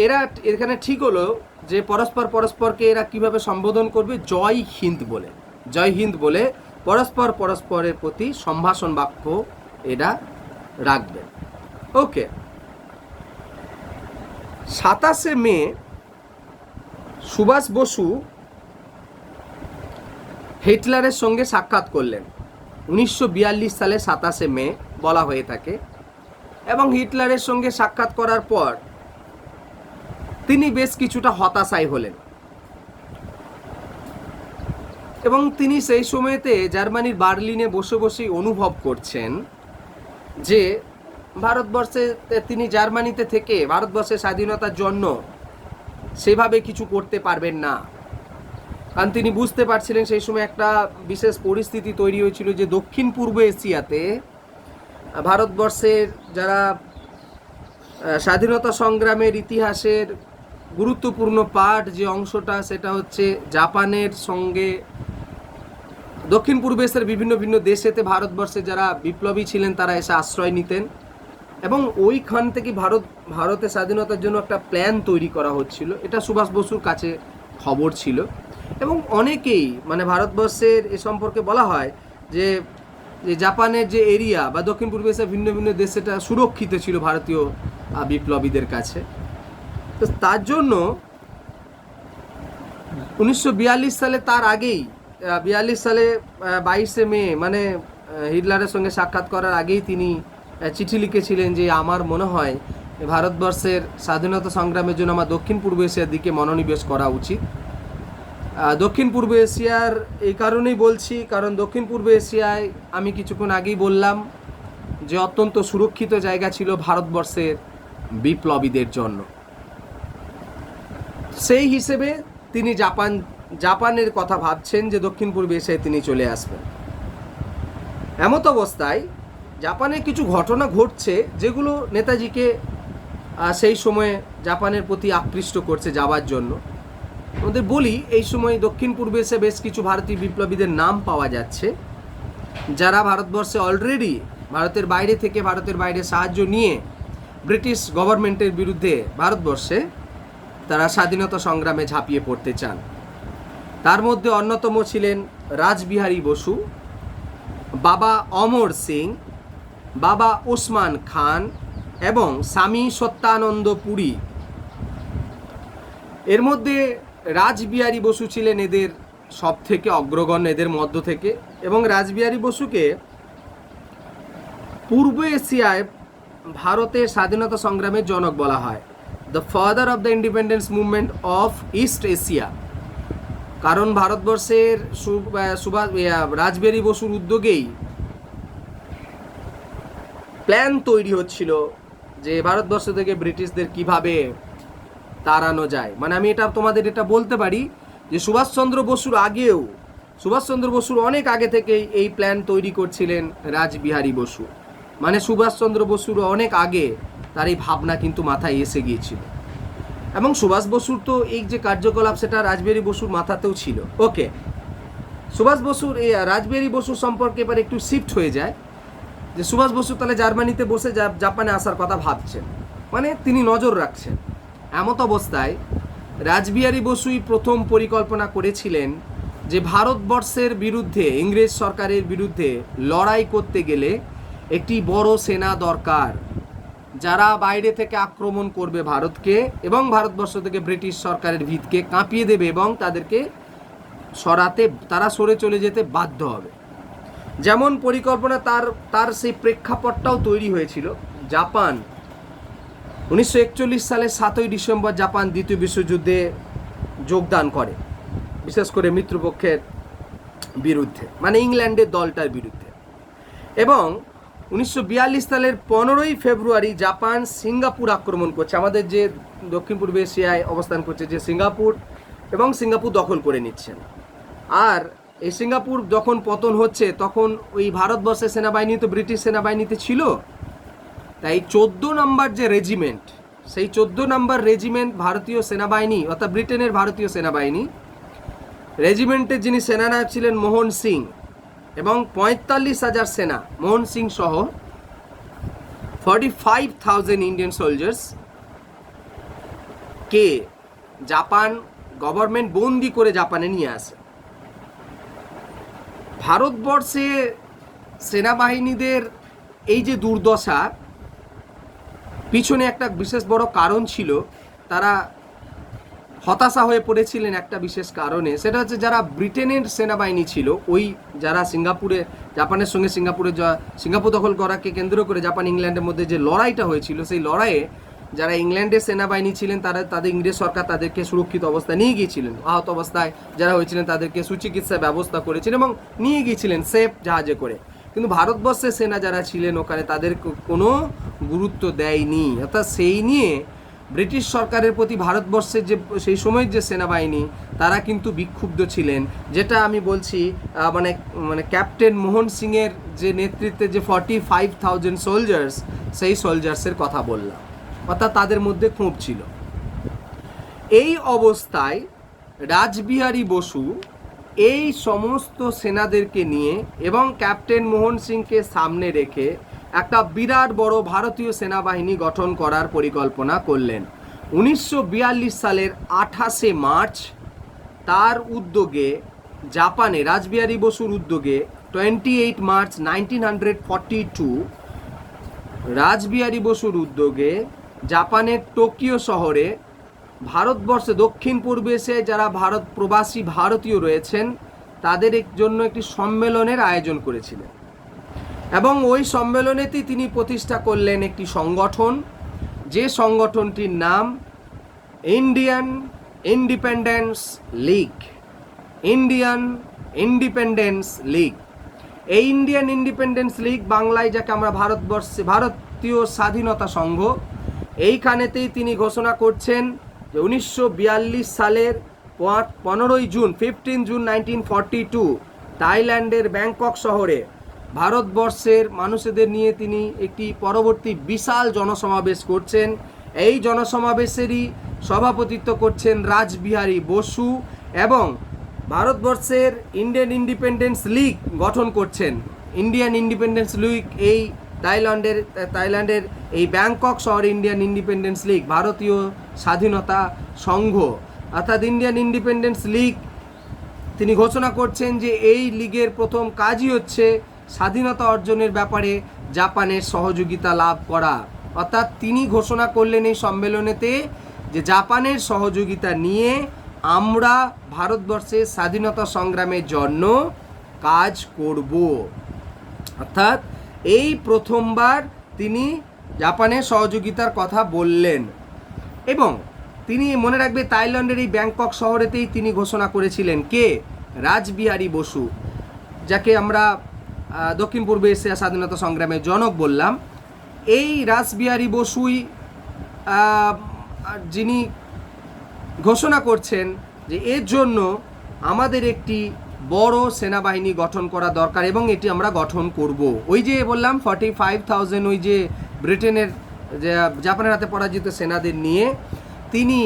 এরা এখানে ঠিক হলো যে পরস্পরকে এরা কিভাবে সম্বোধন করবে, জয় হিন্দ বলে, জয় হিন্দ বলে পরস্পরের প্রতি সম্ভাষণ বাক্য এরা রাখবেন। ওকে, 27শে মে সুভাষ বসু হিটলারের সঙ্গে সাক্ষাৎ করলেন। 1942 সালে 27শে মে বলা হয়ে থাকে। এবং হিটলারের সঙ্গে সাক্ষাৎ করার পর তিনি বেশ কিছুটা হতাশায় হলেন এবং তিনি সেই সময়তে জার্মানির বার্লিনে বসে বসেই অনুভব করছেন যে ভারতবর্ষে তিনি জার্মানিতে থেকে ভারতবর্ষের স্বাধীনতার জন্য সেভাবে কিছু করতে পারবেন না। কারণ তিনি বুঝতে পারছিলেন সেই সময় একটা বিশেষ পরিস্থিতি তৈরি হয়েছিল যে দক্ষিণ পূর্ব এশিয়াতে ভারতবর্ষের যারা স্বাধীনতা সংগ্রামের ইতিহাসের গুরুত্বপূর্ণ পার্ট যে অংশটা, সেটা হচ্ছে জাপানের সঙ্গে দক্ষিণ পূর্ব এশিয়ার বিভিন্ন দেশেতে ভারতবর্ষে যারা বিপ্লবী ছিলেন তারা এসে আশ্রয় নিতেন এবং ওইখান থেকে ভারতের স্বাধীনতার জন্য একটা প্ল্যান তৈরি করা হচ্ছিল। এটা সুভাষ বসুর কাছে খবর ছিল এবং অনেকেই মানে ভারতবর্ষের এ সম্পর্কে বলা হয় যে জাপানের যে এরিয়া বা দক্ষিণ পূর্ব এশিয়ার ভিন্ন দেশ, সেটা সুরক্ষিত ছিল ভারতীয় বিপ্লবীদের কাছে। তো তার জন্য 1942 সালে, তার আগেই 42 সালে 22শে মে মানে হিটলারের সঙ্গে সাক্ষাৎ করার আগেই তিনি চিঠি লিখেছিলেন যে আমার মনে হয় ভারতবর্ষের স্বাধীনতা সংগ্রামের জন্য আমার দক্ষিণ পূর্ব এশিয়ার দিকে মনোনিবেশ করা উচিত। দক্ষিণ পূর্ব এশিয়ার এই কারণেই বলছি, কারণ দক্ষিণ পূর্ব এশিয়ায় আমি কিছুক্ষণ আগেই বললাম যে অত্যন্ত সুরক্ষিত জায়গা ছিল ভারতবর্ষের বিপ্লবীদের জন্য। সেই হিসেবে তিনি জাপানের কথা ভাবছেন যে দক্ষিণ পূর্ব এশিয়ায় তিনি চলে আসবেন। এমত অবস্থায় জাপানে কিছু ঘটনা ঘটছে যেগুলো নেতাজিকে সেই সময়ে জাপানের প্রতি আকৃষ্ট করছে যাওয়ার জন্য। আমাদের বলি, এই সময় দক্ষিণ পূর্ব এশিয়ায় বেশ কিছু ভারতীয় বিপ্লবীদের নাম পাওয়া যাচ্ছে যারা ভারতবর্ষে অলরেডি ভারতের বাইরে সাহায্য নিয়ে ব্রিটিশ গভর্নমেন্টের বিরুদ্ধে ভারতবর্ষে তারা স্বাধীনতা সংগ্রামে ঝাঁপিয়ে পড়তে চান। তার মধ্যে অন্যতম ছিলেন রাসবিহারী বসু, বাবা অমর সিং, বাবা ওসমান খান এবং স্বামী সত্যানন্দ পুরী। এর মধ্যে রাসবিহারী বসু ছিলেন এদের সব থেকে অগ্রগণ্য এদের মধ্য থেকে, এবং রাসবিহারী বসুকে পূর্ব এশিয়ায় ভারতের স্বাধীনতা সংগ্রামের জনক বলা হয়, the father of the independence movement of east Asia. কারণ ভারতবর্ষের রাসবিহারী বসুর উদ্যোগেই প্ল্যান তৈরি হচ্ছিল যে ভারতবর্ষ থেকে ব্রিটিশদের কিভাবে তাড়ানো যায়। মানে আমি এটা তোমাদের এটা বলতে পারি যে সুভাষচন্দ্র বসুর অনেক আগে থেকেই এই প্ল্যান তৈরি করছিলেন রাসবিহারী বসু। মানে সুভাষচন্দ্র বসুর অনেক আগে তার এই ভাবনা কিন্তু মাথায় এসে গিয়েছিল, এবং সুভাষ বসুর তো এই যে কার্যকলাপ সেটা রাসবিহারী বসুর মাথাতেও ছিল। ওকে, সুভাষ বসুর এই রাসবিহারী বসুর সম্পর্কে এবার একটু শিফট হয়ে যায় যে সুভাষ বসু তাহলে জার্মানিতে বসে জাপানে আসার কথা ভাবছেন, মানে তিনি নজর রাখছেন। এমত অবস্থায় রাসবিহারী বসুই প্রথম পরিকল্পনা করেছিলেন যে ভারতবর্ষের বিরুদ্ধে, ইংরেজ সরকারের বিরুদ্ধে লড়াই করতে গেলে একটি বড় সেনা দরকার, যারা বাইরে থেকে আক্রমণ করবে ভারতকে এবং ভারতবর্ষ থেকে ব্রিটিশ সরকারের ভিতকে কাঁপিয়ে দেবে এবং তাদেরকে তারা সরে চলে যেতে বাধ্য হবে। যেমন পরিকল্পনা তার সেই প্রেক্ষাপটটাও তৈরি হয়েছিল। জাপান 1941 সালে 7ই ডিসেম্বর জাপান দ্বিতীয় বিশ্বযুদ্ধে যোগদান করে, বিশেষ করে মিত্রপক্ষের বিরুদ্ধে, মানে ইংল্যান্ডের দলটার বিরুদ্ধে। এবং 1942 সালের 15ই ফেব্রুয়ারি জাপান সিঙ্গাপুর আক্রমণ করছে, আমাদের যে দক্ষিণ পূর্ব এশিয়ায় অবস্থান করছে যে সিঙ্গাপুর, এবং সিঙ্গাপুর দখল করে নিচ্ছেন। আর এই সিঙ্গাপুর যখন পতন হচ্ছে তখন ওই ভারতবর্ষের সেনাবাহিনী তো ব্রিটিশ সেনাবাহিনীতে ছিল, তাই 14 নম্বর যে রেজিমেন্ট, সেই 14 নম্বর রেজিমেন্ট ভারতীয় সেনাবাহিনী অর্থাৎ ব্রিটেনের ভারতীয় সেনাবাহিনী রেজিমেন্টের যিনি সেনানায়ক ছিলেন মোহন সিং, এবং 45,000 সেনা, মোহন সিং সহ 45,000 ইন্ডিয়ান সোলজার্স কে জাপান গভর্নমেন্ট বন্দি করে জাপানে নিয়ে আসে। ভারতবর্ষে সেনাবাহিনীদের এই যে দুর্দশা, পিছনে একটা বিশেষ বড় কারণ ছিল। তারা হতাশা হয়ে পড়েছিলেন একটা বিশেষ কারণে, সেটা হচ্ছে যারা ব্রিটেনের সেনাবাহিনী ছিল, ওই যারা জাপানের সঙ্গে সিঙ্গাপুর দখল করাকে কেন্দ্র করে জাপান ইংল্যান্ডের মধ্যে যে লড়াইটা হয়েছিল, সেই লড়াইয়ে যারা ইংল্যান্ডের সেনাবাহিনী ছিলেন তাদের ইংরেজ সরকার তাদেরকে সুরক্ষিত অবস্থায় নিয়ে গিয়েছিলেন। আহত অবস্থায় যারা হয়েছিলেন তাদেরকে সুচিকিৎসার ব্যবস্থা করেছিলেন এবং নিয়ে গিয়েছিলেন সেফ জাহাজে করে। কিন্তু ভারতবর্ষের সেনা যারা ছিলেন ওখানে তাদের কোনো গুরুত্ব দেয়নি। অর্থাৎ সেই নিয়ে ব্রিটিশ সরকারের প্রতি ভারতবর্ষের যে সেই সময়ের যে সেনাবাহিনী তারা কিন্তু বিক্ষুব্ধ ছিলেন। যেটা আমি বলছি মানে ক্যাপ্টেন মোহন সিংয়ের যে নেতৃত্বে যে 45,000 সোলজার্স, সেই সোলজার্সের কথা বললাম, অর্থাৎ তাদের মধ্যে ক্ষোভ ছিল। এই অবস্থায় রাসবিহারী বসু এই সমস্ত সেনাদেরকে নিয়ে এবং ক্যাপ্টেন মোহন সিংকে সামনে রেখে একটা বিরাট বড় ভারতীয় সেনাবাহিনী গঠন করার পরিকল্পনা করলেন। 1942 সালের 28শে মার্চ তার উদ্যোগে জাপানে, রাসবিহারী বসুর উদ্যোগে 28 মার্চ 1942 রাসবিহারী বসুর উদ্যোগে জাপানের টোকিও শহরে ভারতবর্ষে দক্ষিণ পূর্ব এশিয়ায় যারা প্রবাসী ভারতীয় রয়েছেন তাদের জন্য একটি সম্মেলনের আয়োজন করেছিলেন, এবং ওই সম্মেলনেতেই তিনি প্রতিষ্ঠা করলেন একটি সংগঠন, যে সংগঠনটির নাম Indian independence League. Indian independence League, এই ইন্ডিয়ান ইন্ডিপেন্ডেন্স লীগ বাংলায় যাকে আমরা ভারতীয় স্বাধীনতা সংঘ, এইখানেতেই তিনি ঘোষণা করছেন যে 1942 সালের 15 জুন 1942 থাইল্যান্ডের ব্যাংকক শহরে ভারতবর্ষের মানুষদের নিয়ে তিনি একটি পরবর্তী বিশাল জনসমাবেশ করছেন। এই জনসমাবেশেরই সভাপতিত্ব করছেন রাসবিহারী বসু, এবং ভারতবর্ষের ইন্ডিয়ান ইন্ডিপেন্ডেন্স লীগ গঠন করছেন। ইন্ডিয়ান ইন্ডিপেন্ডেন্স লীগ এই থাইল্যান্ডের এই ব্যাংকক শহরে ইন্ডিয়ান ইন্ডিপেন্ডেন্স লীগ, ভারতীয় স্বাধীনতা সংঘ অর্থাৎ ইন্ডিয়ান ইন্ডিপেন্ডেন্স লীগ, তিনি ঘোষণা করছেন যে এই লীগের প্রথম কাজই হচ্ছে স্বাধীনতা অর্জনের ব্যাপারে জাপানের সহযোগিতা লাভ করা। অর্থাৎ তিনি ঘোষণা করলেন এই সম্মেলনেতে যে জাপানের সহযোগিতা নিয়ে আমরা ভারতবর্ষের স্বাধীনতা সংগ্রামের জন্য কাজ করব। অর্থাৎ এই প্রথমবার তিনি জাপানের সহযোগিতার কথা বললেন, এবং তিনি মনে রাখবে থাইল্যান্ডের এই ব্যাংকক শহরেতেই তিনি ঘোষণা করেছিলেন। কে? রাসবিহারী বসু, যাকে আমরা দক্ষিণ পূর্ব এশিয়া স্বাধীনতা সংগ্রামের জনক বললাম। এই রাসবিহারী বসুই যিনি ঘোষণা করছেন যে এর জন্য আমাদের একটি বড় সেনাবাহিনী গঠন করা দরকার এবং এটি আমরা গঠন করব। ওই যে বললাম 45,000 ওই যে ব্রিটেনের যে জাপানের হাতে পরাজিত সেনাদের নিয়ে তিনি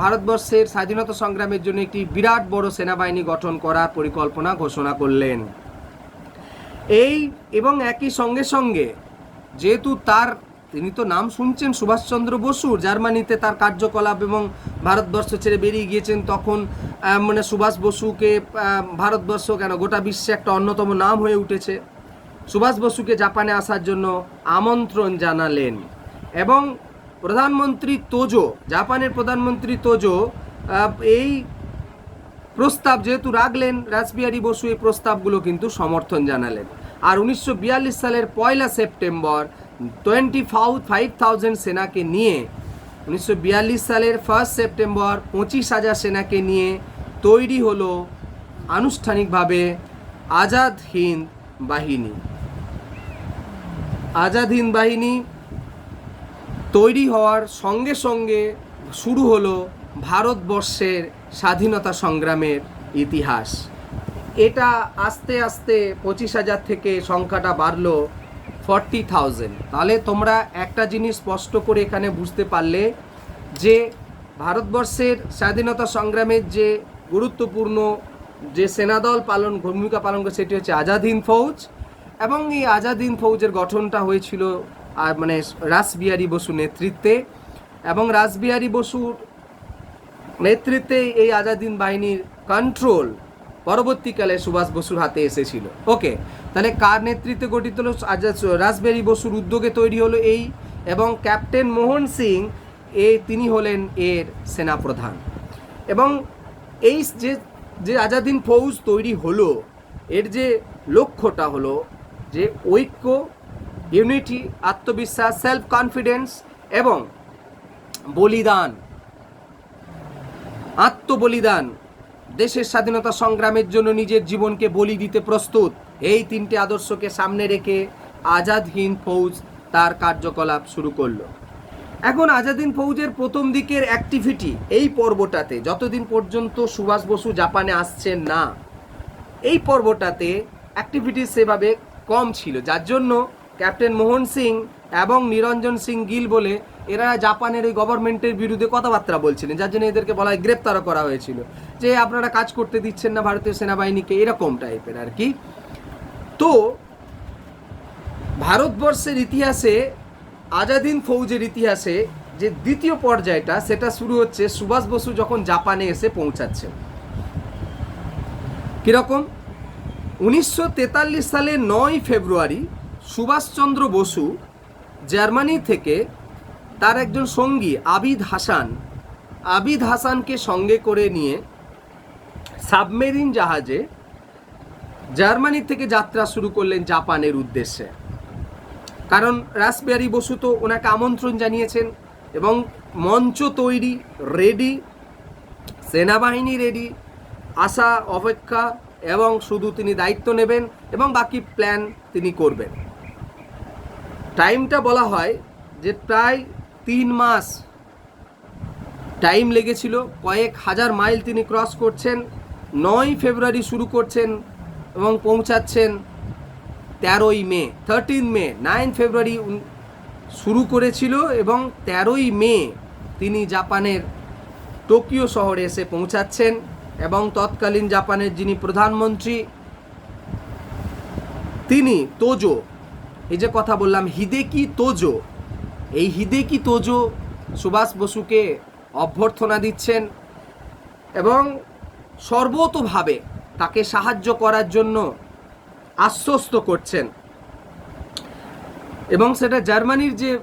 ভারতবর্ষের স্বাধীনতা সংগ্রামের জন্য একটি বিরাট বড় সেনাবাহিনী গঠন করার পরিকল্পনা ঘোষণা করলেন। এই এবং একই সঙ্গে সঙ্গে যেহেতু তিনি তো নাম শুনছেন সুভাষচন্দ্র বসুর, জার্মানিতে তার কার্যকলাপ এবং ভারতবর্ষ ছেড়ে বেরিয়ে গিয়েছেন, তখন মানে সুভাষ বসুকে ভারতবর্ষ কেন গোটা বিশ্বে একটা অন্যতম নাম হয়ে উঠেছে। সুভাষ বসুকে জাপানে আসার জন্য আমন্ত্রণ জানালেন এবং প্রধানমন্ত্রী তোজো, জাপানের প্রধানমন্ত্রী তোজো এই প্রস্তাব যেহেতু রাখলেন, রাসবিহারী বসু এই প্রস্তাবগুলো কিন্তু সমর্থন জানালেন। আর 1942 সালের 1 সেপ্টেম্বর 25,000 সেনাকে নিয়ে 1942 সালের 1 সেপ্টেম্বর 25,000 সেনাকে নিয়ে তৈরি হলো আনুষ্ঠানিকভাবে আজাদ হিন্দ বাহিনী। আজাদ হিন্দ বাহিনী তৈরি হওয়ার সঙ্গে সঙ্গে শুরু হলো ভারতবর্ষের স্বাধীনতা সংগ্রামের ইতিহাস। এটা আস্তে আস্তে 25,000 থেকে সংখ্যাটা বাড়লো 40,000। তাহলে তোমরা একটা জিনিস স্পষ্ট করে এখানে বুঝতে পারলে যে ভারতবর্ষের স্বাধীনতা সংগ্রামের যে গুরুত্বপূর্ণ যে সেনাদল ভূমিকা পালন করে সেটি হচ্ছে আজাদ হিন্দ ফৌজ, এবং এই আজাদ হিন্দ ফৌজের গঠনটা হয়েছিল মানে রাসবিহারী বসু নেতৃত্বে, এবং রাসবিহারী বসুর নেতৃত্বে এই আজাদ হিন্দ বাহিনীর কন্ট্রোল পরবর্তীকালে সুভাষ বসুর হাতে এসেছিল। ওকে, তাহলে কার নেতৃত্বে গঠিত হলো? রাসবিহারী বসুর উদ্যোগে তৈরি হলো এই, এবং ক্যাপ্টেন মোহন সিং তিনি হলেন এর সেনাপ্রধান। এবং এই যে আজাদ হিন্দ ফৌজ তৈরি হলো, এর যে লক্ষ্যটা হলো যে ঐক্য, ইউনিটি, আত্মবিশ্বাস, সেলফ কনফিডেন্স এবং বলিদান, আত্মবলিদান, দেশের স্বাধীনতা সংগ্রামের জন্য নিজের জীবনকে বলি দিতে প্রস্তুত, এই তিনটে আদর্শকে সামনে রেখে আজাদ হিন্দ ফৌজ তার কার্যকলাপ শুরু করলো। এখন আজাদ হিন্দ ফৌজের প্রথম দিকের অ্যাক্টিভিটি এই পর্বটাতে, যতদিন পর্যন্ত সুভাষ বসু জাপানে আসছেন না, এই পর্বটাতে অ্যাক্টিভিটি সেভাবে কম ছিল, যার জন্য ক্যাপ্টেন মোহন সিং এবং নিরঞ্জন সিং গিল বলে এরা জাপানের এই গভর্নমেন্টের বিরুদ্ধে কথাবার্তা বলছিলেন, যার জন্য এদেরকে বলা হয় গ্রেপ্তারও করা হয়েছিল, যে আপনারা কাজ করতে দিচ্ছেন না ভারতীয় সেনাবাহিনীকে, এরকম টাইপের আর কি। তো ভারতবর্ষের ইতিহাসে আজাদ হিন্দ ফৌজের ইতিহাসে যে দ্বিতীয় পর্যায়টা, সেটা শুরু হচ্ছে সুভাষ বসু যখন জাপানে এসে পৌঁছাচ্ছেন। কীরকম? 1943 সালের 9 ফেব্রুয়ারি সুভাষচন্দ্র বসু জার্মানি থেকে তার একজন সঙ্গী আবিদ হাসানকে সঙ্গে করে নিয়ে সাবমেরিন জাহাজে জার্মানি থেকে যাত্রা শুরু করলেন জাপানের উদ্দেশ্যে। কারণ রাসবিহারী বসু তো ওনাকে আমন্ত্রণ জানিয়েছেন এবং মঞ্চ তৈরি, রেডি, সেনাবাহিনী রেডি, আশা অপেক্ষা, এবং শুধু তিনি দায়িত্ব নেবেন এবং বাকি প্ল্যান তিনি করবেন। টাইমটা বলা হয় যে প্রায় 3 মাস টাইম লেগেছিল, কয়েক হাজার মাইল তিনি ক্রস করছেন। 9 ফেব্রুয়ারি শুরু করছেন এবং পৌঁছাচ্ছেন 13 মে, 13 মে। 9 ফেব্রুয়ারি শুরু করেছিল এবং 13 মে তিনি জাপানের টোকিও শহরে এসে পৌঁছাচ্ছেন, এবং তৎকালীন জাপানের যিনি প্রধানমন্ত্রী তিনি তোজো, এই যে কথা বললাম হিদেকি তোজো, এই হিদেকি তোজো সুভাষ বসুকে অভ্যর্থনা দিচ্ছেন এবং সর্বতোভাবে তাকে সাহায্য করার জন্য আশ্বস্ত করছেন। এবং সেটা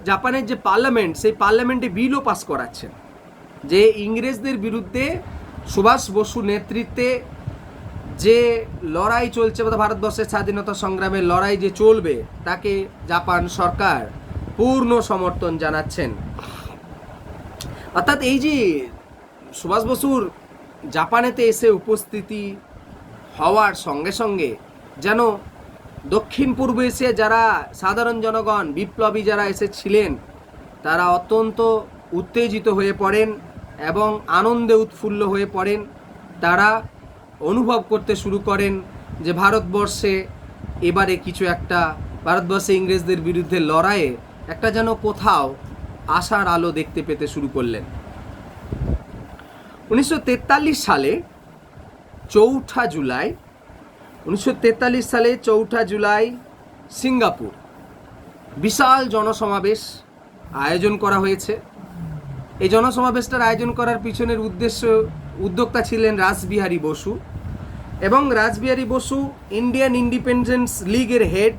জাপানের যে পার্লামেন্ট, সেই পার্লামেন্টে বিলও পাস করাচ্ছেন যে ইংরেজদের বিরুদ্ধে সুভাষ বসু নেতৃত্বে যে লড়াই চলছে, ভারতবর্ষের স্বাধীনতা সংগ্রামের লড়াই যে চলবে, তাকে জাপান সরকার পূর্ণ সমর্থন জানাচ্ছেন। অর্থাৎ এই যে সুভাষ বসুর জাপানেতে এসে উপস্থিতি হওয়ার সঙ্গে সঙ্গে যেন দক্ষিণ পূর্ব এশিয়া যারা সাধারণ জনগণ, বিপ্লবী যারা এসেছিলেন, তারা অত্যন্ত উত্তেজিত হয়ে পড়েন এবং আনন্দে উৎফুল্ল হয়ে পড়েন। তারা অনুভব করতে শুরু করেন যে ভারতবর্ষে এবারে কিছু একটা, ভারতবর্ষে ইংরেজদের বিরুদ্ধে লড়াইয়ে একটা যেন কোথাও আশার আলো দেখতে পেতে শুরু করলেন। 1943 সালে 4 জুলাই 1943 সালে 4 জুলাই সিঙ্গাপুর বিশাল জনসমাবেশ আয়োজন করা হয়েছে। এই জনসমাবেশটার আয়োজন করার পিছনের উদ্যোক্তা ছিলেন রাসবিহারী বসু, এবং রাসবিহারী বসু ইন্ডিয়ান ইন্ডিপেন্ডেন্স লীগের হেড।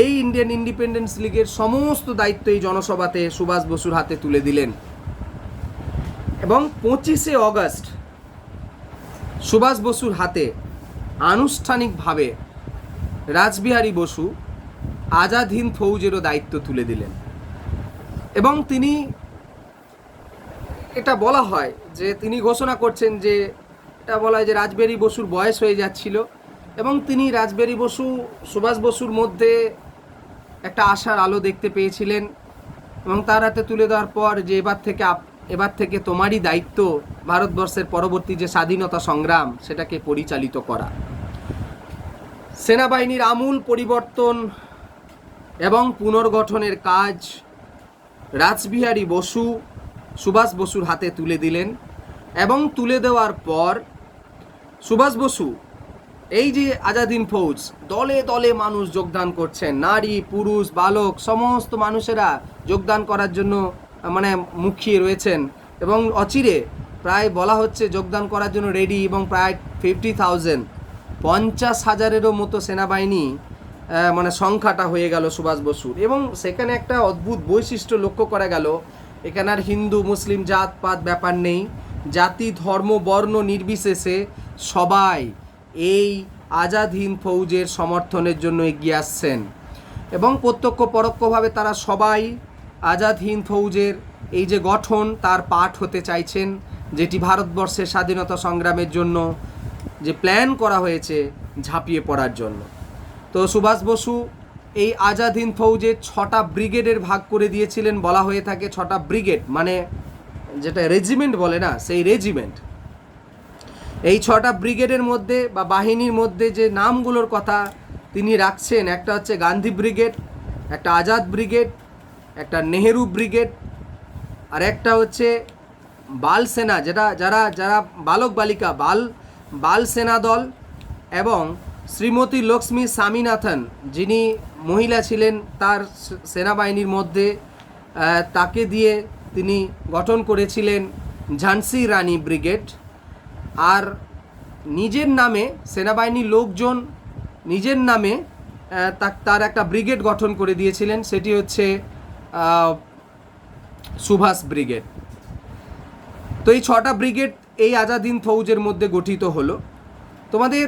এই ইন্ডিয়ান ইন্ডিপেন্ডেন্স লীগের সমস্ত দায়িত্ব এই জনসভাতে সুভাষ বসুর হাতে তুলে দিলেন, এবং 25 অগস্ট সুভাষ বসুর হাতে আনুষ্ঠানিকভাবে রাসবিহারী বসু আজাদ হিন্দ ফৌজেরও দায়িত্ব তুলে দিলেন। এবং তিনি, এটা বলা হয় যে তিনি ঘোষণা করছেন যে, এটা বলা হয় যে রাসবিহারী বসুর বয়স হয়ে যাচ্ছিল, এবং তিনি রাসবিহারী বসু সুভাষ বসুর মধ্যে একটা আশার আলো দেখতে পেয়েছিলেন, এবং তার হাতে তুলে দেওয়ার পর যে এবার থেকে তোমারই দায়িত্ব ভারতবর্ষের পরবর্তী যে স্বাধীনতা সংগ্রাম সেটাকে পরিচালিত করা। সেনাবাহিনীর আমূল পরিবর্তন এবং পুনর্গঠনের কাজ রাসবিহারী বসু সুভাষ বসুর হাতে তুলে দিলেন, এবং তুলে দেওয়ার পর সুভাষ বসু এই যে আজাদ হিন্দ ফৌজ, দলে দলে মানুষ যোগদান করছেন, নারী পুরুষ বালক সমস্ত মানুষেরা যোগদান করার জন্য মুখিয়ে রয়েছেন, এবং অচিরে প্রায় বলা হচ্ছে যোগদান করার জন্য রেডি, এবং প্রায় 50,000 50,000-এরও মতো সেনাবাহিনী সংখ্যাটা হয়ে গেল সুভাষ বসুর। এবং সেখানে একটা অদ্ভুত বৈশিষ্ট্য লক্ষ্য করা গেল, এখানে আর হিন্দু মুসলিম জাতপাত ব্যাপার নেই, জাতি ধর্ম বর্ণ নির্বিশেষে সবাই এই আজাদ হিন্দ ফৌজের সমর্থনের জন্য এগিয়ে আসছেন, এবং প্রত্যক্ষ পরোক্ষভাবে তারা সবাই আজাদ হিন্দ ফৌজের এই যে গঠন তার পার্ট হতে চাইছেন, যেটি ভারতবর্ষের স্বাধীনতা সংগ্রামের জন্য যে প্ল্যান করা হয়েছে ঝাঁপিয়ে পড়ার জন্য। তো সুভাষ বসু এই আজাদ হিন্দ ফৌজের 6টা ব্রিগেডের ভাগ করে দিয়েছিলেন, বলা হয়ে থাকে 6টা ব্রিগেড, যেটা রেজিমেন্ট বলে না, সেই রেজিমেন্ট। এই 6টা ব্রিগেডের মধ্যে বা বাহিনীর মধ্যে যে নামগুলোর কথা তিনি রাখছেন, একটা হচ্ছে গান্ধী ব্রিগেড, একটা আজাদ ব্রিগেড, একটা নেহেরু ব্রিগেড, আর একটা হচ্ছে বাল সেনা, যারা বালক বালিকা বাল সেনা দল, এবং শ্রীমতী লক্ষ্মী স্বামীনাথন যিনি মহিলা ছিলেন তার সেনাবাহিনীর মধ্যে, তাকে দিয়ে তিনি গঠন করেছিলেন ঝান্সি রানী ব্রিগেড। আর নিজের নামে সেনাবাহিনীর লোকজন নিজের নামে তার একটা ব্রিগেড গঠন করে দিয়েছিলেন, সেটি হচ্ছে সুভাষ ব্রিগেড। তো এই 6টা ব্রিগেড এই আজাদ হিন্দ ফৌজের মধ্যে গঠিত হলো। তোমাদের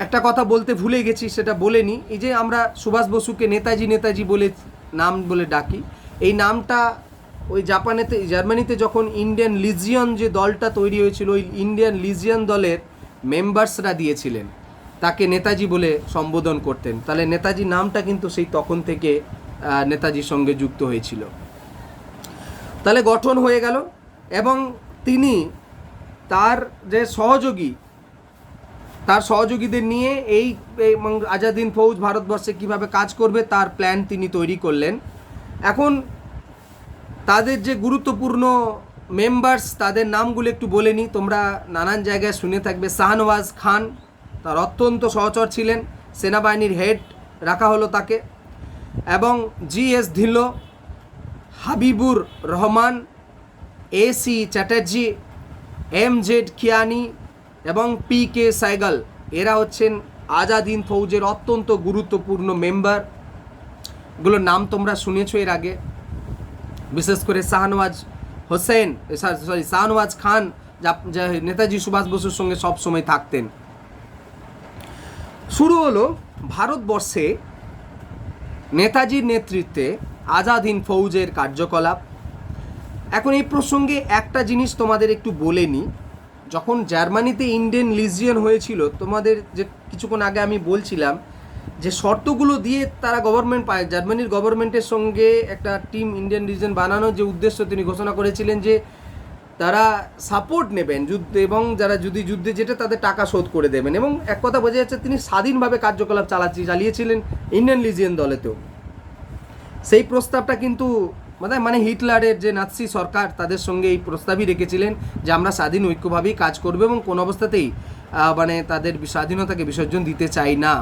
একটা কথা বলতে ভুলে গেছি, সেটা বলে নিই। এই যে আমরা সুভাষ বসুকে নেতাজি বলে নাম বলে ডাকি, এই নামটা ওই জার্মানিতে যখন ইন্ডিয়ান লিজিয়ন যে দলটা তৈরি হয়েছিল, ওই ইন্ডিয়ান লিজিয়ন দলের মেম্বার্সরা দিয়েছিলেন, তাকে নেতাজি বলে সম্বোধন করতেন। তাহলে নেতাজি নামটা কিন্তু সেই তখন থেকে নেতাজির সঙ্গে যুক্ত হয়েছিল। তাহলে গঠন হয়ে গেল, এবং তিনি তার যে সহযোগীদের নিয়ে এই আজাদ হিন্দ ফৌজ ভারতবর্ষে কীভাবে কাজ করবে তার প্ল্যান তিনি তৈরি করলেন। এখন তাদের যে গুরুত্বপূর্ণ মেম্বার্স, তাদের নামগুলো একটু বলে নিই, তোমরা নানান জায়গায় শুনে থাকবে। শাহনওয়াজ খান তার অত্যন্ত সহচর ছিলেন, সেনাবাহিনীর হেড রাখা হলো তাকে, এবং GS ধিল্লো, Habibur Rahman, AC Chatterjee, MZ কিয়ানি এবং PK সাইগাল, এরা হচ্ছেন আজাদ হিন্দ ফৌজের অত্যন্ত গুরুত্বপূর্ণ মেম্বার। এগুলোর নাম তোমরা শুনেছো এর আগে, বিশেষ করে শাহনওয়াজ খান যা নেতাজি সুভাষ বসুর সঙ্গে সবসময় থাকতেন। শুরু হলো ভারতবর্ষে নেতাজির নেতৃত্বে আজাদ হিন্দ ফৌজের কার্যকলাপ। এখন এই প্রসঙ্গে একটা জিনিস তোমাদের একটু বলে নিই, যখন জার্মানিতে ইন্ডিয়ান লিজিয়ন হয়েছিল, তোমাদের যে কিছুক্ষণ আগে আমি বলছিলাম যে শর্তগুলো দিয়ে তারা গভর্নমেন্ট পায়, জার্মানির গভর্নমেন্টের সঙ্গে একটা টিম ইন্ডিয়ান লিজিয়ন বানানোর যে উদ্দেশ্য তিনি ঘোষণা করেছিলেন যে তারা সাপোর্ট নেবেন যুদ্ধে, এবং যারা যদি যুদ্ধে যেটা তাদের টাকা শোধ করে দেবেন। এবং এক কথা বোঝা যাচ্ছে তিনি স্বাধীনভাবে কার্যকলাপ চালিয়েছিলেন ইন্ডিয়ান লিজিয়ন দলেতেও। সেই প্রস্তাবটা কিন্তু মানে হিটলারের যে নাৎসি সরকার তাদের সঙ্গে এই প্রস্তাবই রেখেছিলেন যে আমরা স্বাধীন ঐক্যভাবেই কাজ করব এবং কোনো অবস্থাতেই তাদের স্বাধীনতাকে বিসর্জন দিতে চাই না।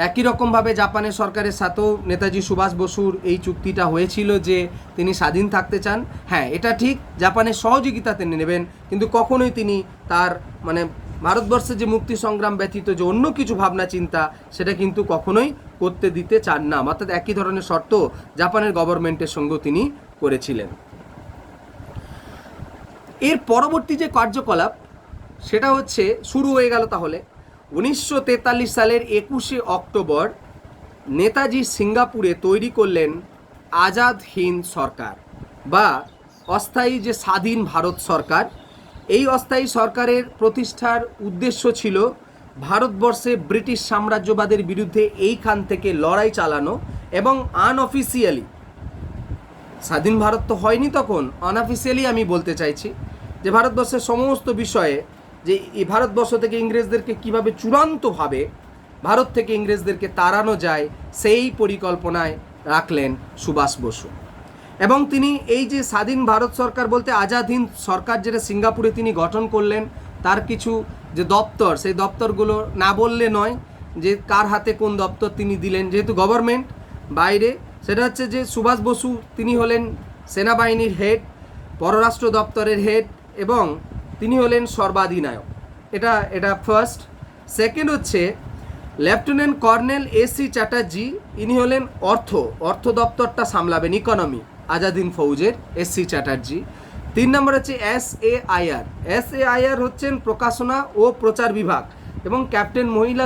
একই রকমভাবে জাপানের সরকারের সাথেও নেতাজি সুভাষ বসুর এই চুক্তিটা হয়েছিল যে তিনি স্বাধীন থাকতে চান। হ্যাঁ, এটা ঠিক, জাপানের সহযোগিতা তিনি নেবেন, কিন্তু কখনোই তিনি তার ভারতবর্ষের যে মুক্তি সংগ্রাম ব্যতীত যে অন্য কিছু ভাবনা চিন্তা সেটা কিন্তু কখনোই করতে দিতে চান না। অর্থাৎ একই ধরনের শর্ত জাপানের গভর্নমেন্টের সঙ্গেও তিনি করেছিলেন। এর পরবর্তী যে কার্যকলাপ সেটা হচ্ছে শুরু হয়ে গেল তাহলে 1943 সালের 21শে অক্টোবর নেতাজি সিঙ্গাপুরে তৈরি করলেন আজাদ হিন্দ সরকার বা অস্থায়ী যে স্বাধীন ভারত সরকার। এই অস্থায়ী সরকারের প্রতিষ্ঠার উদ্দেশ্য ছিল ভারতবর্ষে ব্রিটিশ সাম্রাজ্যবাদের বিরুদ্ধে এইখান থেকে লড়াই চালানো এবং আনঅফিসিয়ালি, স্বাধীন ভারত তো হয়নি তখন, আনঅফিসিয়ালি আমি বলতে চাইছি যে ভারতবর্ষের সমস্ত বিষয়ে যে এই ভারতবর্ষ থেকে ইংরেজদেরকে কীভাবে চূড়ান্তভাবে ভারত থেকে ইংরেজদেরকে তাড়ানো যায় সেই পরিকল্পনায় রাখলেন সুভাষ বসু। এবং তিনি এই যে স্বাধীন ভারত সরকার বলতে আজাদ হিন্দ সরকার যেটা সিঙ্গাপুরে তিনি গঠন করলেন, তার কিছু যে দপ্তর, সেই দপ্তরগুলো না বললে নয় যে কার হাতে কোন দপ্তর তিনি দিলেন, যেহেতু গভর্নমেন্ট বাইরে। সেটা হচ্ছে যে সুভাষ বসু তিনি হলেন সেনাবাহিনীর হেড, পররাষ্ট্র দপ্তরের হেড এবং তিনি হলেন সর্বাধিনায়ক। এটা ফার্স্ট। সেকেন্ড হচ্ছে লেফটেন্যান্ট কর্নেল এসি চ্যাটার্জি, ইনি হলেন অর্থ দপ্তরটা সামলাবেন, ইকোনমি, আজাদ হিন্দ ফৌজের এসি চ্যাটার্জি। 3 নম্বর হচ্ছে এসএআইআর হচ্ছেন প্রকাশনা ও প্রচার বিভাগ, এবং ক্যাপ্টেন মহিলা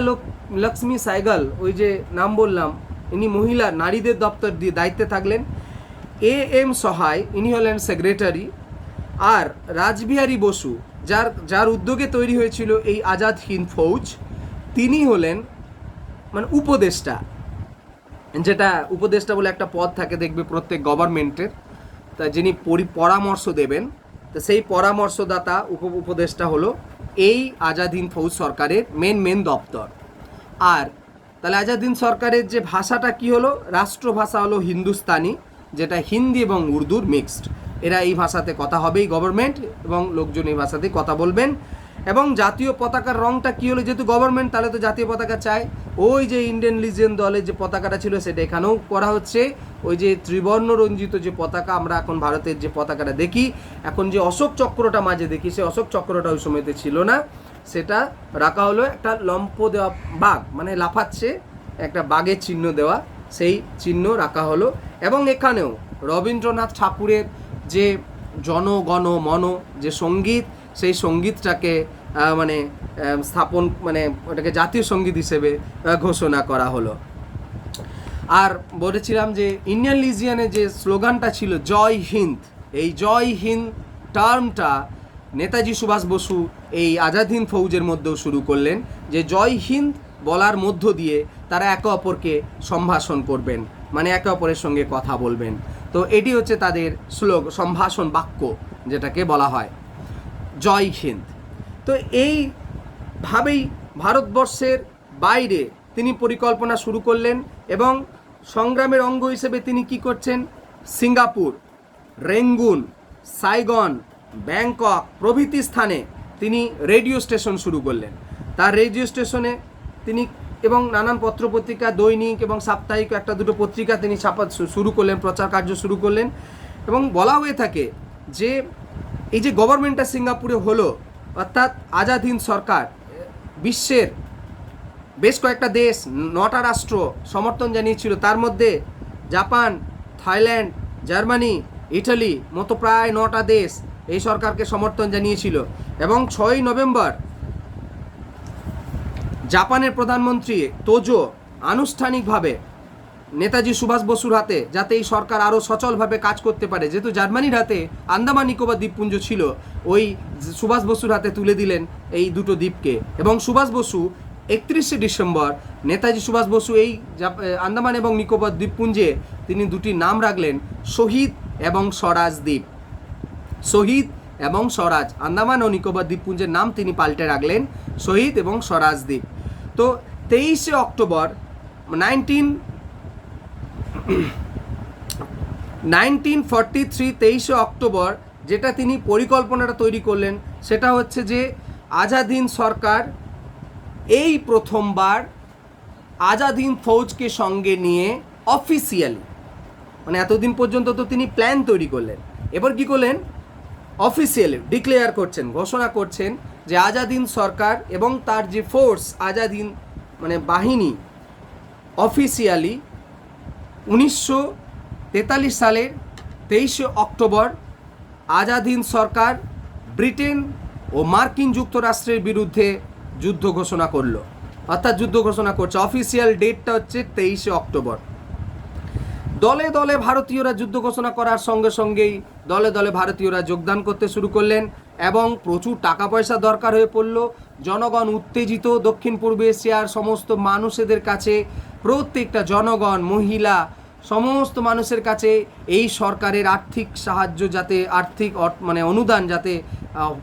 লক্ষ্মী সাইগাল, ওই যে নাম বললাম, ইনি মহিলা নারীদের দপ্তর দিয়ে দায়িত্বে থাকলেন। এম সহায়, ইনি হলেন সেক্রেটারি। আর রাসবিহারী বসু, যার উদ্যোগে তৈরি হয়েছিল এই আজাদ হিন্দ ফৌজ, তিনি হলেন উপদেষ্টা, যেটা উপদেষ্টা বলে একটা পদ থাকে দেখবে প্রত্যেক গভর্নমেন্টের, তা যিনি পরামর্শ দেবেন, তো সেই পরামর্শদাতা উপদেষ্টা হলো এই আজাদ হিন্দ ফৌজ সরকারের মেন দপ্তর। আর তাহলে আজাদ হিন্দ সরকারের যে ভাষাটা কি হলো, রাষ্ট্রভাষা হলো হিন্দুস্তানি, যেটা হিন্দি এবং উর্দুর মিক্সড। এরা এই ভাষাতে কথা হবেই, গভর্নমেন্ট এবং লোকজন এই ভাষাতেই কথা বলবেন। এবং জাতীয় পতাকার রঙটা কী হলো, যেহেতু গভর্নমেন্ট তাহলে তো জাতীয় পতাকা চায়, ওই যে ইন্ডিয়ান লিজিয়ন দলের যে পতাকাটা ছিল সেটা এখানেও করা হচ্ছে। ওই যে ত্রিবর্ণ রঞ্জিত যে পতাকা আমরা এখন ভারতের যে পতাকাটা দেখি, এখন যে অশোক চক্রটা মাঝে দেখি, সেই অশোক চক্রটা ওই সময়তে ছিল না, সেটা রাখা হলো একটা লম্ফ দেওয়া বাঘ, লাফাচ্ছে, একটা বাঘের চিহ্ন দেওয়া, সেই চিহ্ন রাখা হলো। এবং এখানেও রবীন্দ্রনাথ ঠাকুরের যে জনগণ মন যে সঙ্গীত, সেই সঙ্গীতটাকে স্থাপন ওটাকে জাতীয় সঙ্গীত হিসেবে ঘোষণা করা হলো। আর বলেছিলাম যে ইন্ডিয়ান লিজিয়নের যে স্লোগানটা ছিল জয় হিন্দ, এই জয় হিন্দ টার্মটা নেতাজি সুভাষ বসু এই আজাদ হিন্দ ফৌজের মধ্যেও শুরু করলেন, যে জয় হিন্দ বলার মধ্য দিয়ে তারা একে অপরকে সম্ভাষণ করবেন, একে অপরের সঙ্গে কথা বলবেন। তো এটি হচ্ছে তাদের সম্ভাষণ বাক্য, যেটাকে বলা হয় জয় হিন্দ। তো এইভাবেই ভারতবর্ষের বাইরে তিনি পরিকল্পনা শুরু করলেন এবং সংগ্রামের অঙ্গ হিসেবে তিনি কি করছেন, সিঙ্গাপুর, রেঙ্গুন, সাইগন, ব্যাংকক প্রভৃতি স্থানে তিনি রেডিও স্টেশন শুরু করলেন। তার রেডিও স্টেশনে তিনি এবং নানান পত্রপত্রিকা, দৈনিক এবং সাপ্তাহিক একটা দুটো পত্রিকা তিনি ছাপা শুরু করলেন, প্রচার কার্য শুরু করলেন। এবং বলা হয়ে থাকে যে এই যে গভর্নমেন্টটা সিঙ্গাপুরে হলো, অর্থাৎ আজাদ হিন্দ সরকার, বিশ্বের বেশ কয়েকটা দেশ, 9টা রাষ্ট্র সমর্থন জানিয়েছিল, তার মধ্যে জাপান, থাইল্যান্ড, জার্মানি, ইটালি মতো প্রায় 9টা দেশ এই সরকারকে সমর্থন জানিয়েছিল। এবং 6ই নভেম্বর জাপানের প্রধানমন্ত্রী তোজো আনুষ্ঠানিকভাবে নেতাজি সুভাষ বসুর হাতে, যাতে এই সরকার আরও সচলভাবে কাজ করতে পারে, যেহেতু জার্মানির হাতে আন্দামান নিকোবর দ্বীপপুঞ্জ ছিল, ওই সুভাষ বসুর হাতে তুলে দিলেন এই দুটো দ্বীপকে। এবং সুভাষ বসু 31শে ডিসেম্বর নেতাজি সুভাষ বসু এই আন্দামান এবং নিকোবর দ্বীপপুঞ্জে তিনি দুটি নাম রাখলেন, শহীদ এবং স্বরাজ দ্বীপ। শহীদ এবং স্বরাজ। আন্দামান ও নিকোবর দ্বীপপুঞ্জের নাম তিনি পাল্টে রাখলেন শহীদ এবং স্বরাজ দ্বীপ। তো 23শে অক্টোবর 1943 23শে অক্টোবর যেটা তিনি পরিকল্পনাটা তৈরি করলেন সেটা হচ্ছে যে আজাদ হিন্দ সরকার এই প্রথমবার আজাদ হিন্দ ফৌজকে সঙ্গে নিয়ে অফিসিয়ালি, মানে এতদিন পর্যন্ত তো তিনি প্ল্যান তৈরি করলেন, এবার কি করলেন অফিসিয়ালি ডিক্লেয়ার করছেন, ঘোষণা করছেন যে আজাদ হিন্দ সরকার এবং তার যে ফোর্স আজাদ হিন্দ মানে বাহিনী অফিসিয়ালি 1943 সালের 23শে অক্টোবর আজাদ হিন্দ সরকার ব্রিটেন ও মার্কিন যুক্তরাষ্ট্রের বিরুদ্ধে যুদ্ধ ঘোষণা করলো, অর্থাৎ যুদ্ধ ঘোষণা করছে। অফিসিয়াল ডেটটা হচ্ছে 23শে অক্টোবর। দলে দলে ভারতীয়রা যুদ্ধ ঘোষণা করার সঙ্গে সঙ্গেই দলে দলে ভারতীয়রা যোগদান করতে শুরু করলেন এবং প্রচুর টাকা পয়সা দরকার হয়ে পড়ল। জনগণ উত্তেজিত, দক্ষিণ পূর্ব এশিয়ার সমস্ত মানুষদের কাছে, প্রত্যেকটা জনগণ, মহিলা, সমস্ত মানুষের কাছে এই সরকারের আর্থিক সাহায্য যাতে মানে অনুদান যাতে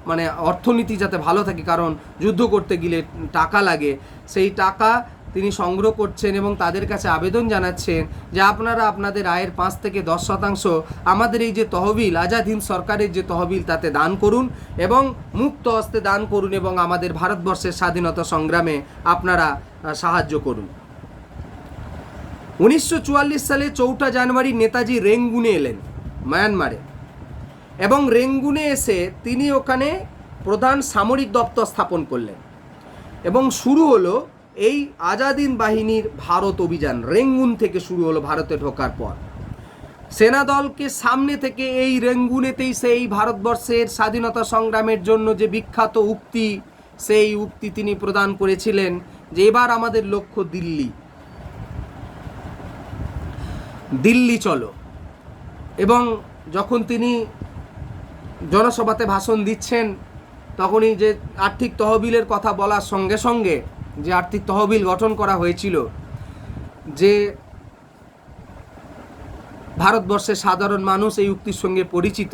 মানে অর্থনীতি যাতে ভালো থাকে, কারণ যুদ্ধ করতে গেলে টাকা লাগে, সেই টাকা তিনি সংগ্রহ করছেন এবং তাদের কাছে আবেদন জানাচ্ছেন যে আপনারা আপনাদের আয়ের 5 থেকে 10% আমাদের এই যে তহবিল, আজাদ হিন্দ সরকারের যে তহবিল তাতে দান করুন এবং মুক্ত হস্তে দান করুন এবং আমাদের ভারতবর্ষের স্বাধীনতা সংগ্রামে আপনারা সাহায্য করুন। 1944 সালে 4 জানুয়ারি নেতাজি রেঙ্গুনে এলেন মায়ানমারে, এবং রেঙ্গুনে এসে তিনি ওখানে প্রধান সামরিক দপ্তর স্থাপন করলেন এবং শুরু হলো এই আজাদ হিন্দ বাহিনীর ভারত অভিযান। রেঙ্গুন থেকে শুরু হলো ভারতে ঢোকার পর। সেনাদলকে সামনে থেকে এই রেঙ্গুনেতেই সেই ভারতবর্ষের স্বাধীনতা সংগ্রামের জন্য যে বিখ্যাত উক্তি, সেই উক্তি তিনি প্রদান করেছিলেন যে এবার আমাদের লক্ষ্য দিল্লি, দিল্লি চলো। এবং যখন তিনি জনসভাতে ভাষণ দিচ্ছেন তখনই যে আর্থিক তহবিলের কথা বলার সঙ্গে সঙ্গে যে আর্থিক তহবিল গঠন করা হয়েছিল, যে ভারতবর্ষের সাধারণ মানুষ এই উক্তির সঙ্গে পরিচিত,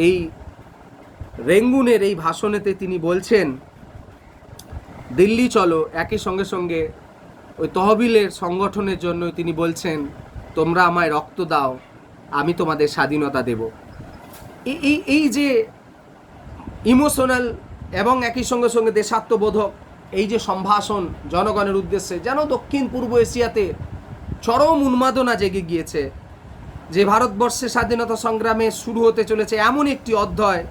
এই রেঙ্গুনের এই ভাষণেতে তিনি বলছেন দিল্লি চলো, একই সঙ্গে সঙ্গে ওই তহবিলের সংগঠনের জন্য তিনি বলছেন তোমরা আমায় রক্ত দাও, আমি তোমাদের স্বাধীনতা দেব। এই যে ইমোশনাল এবং একই সঙ্গে সঙ্গে দেশাত্মবোধক এই যে সম্ভাষণ জনগণের উদ্দেশ্যে, যেন দক্ষিণ পূর্ব এশিয়াতে চরম উন্মাদনা জেগে গিয়েছে যে ভারতবর্ষের স্বাধীনতা সংগ্রামে শুরু হতে চলেছে এমন একটি অধ্যায়।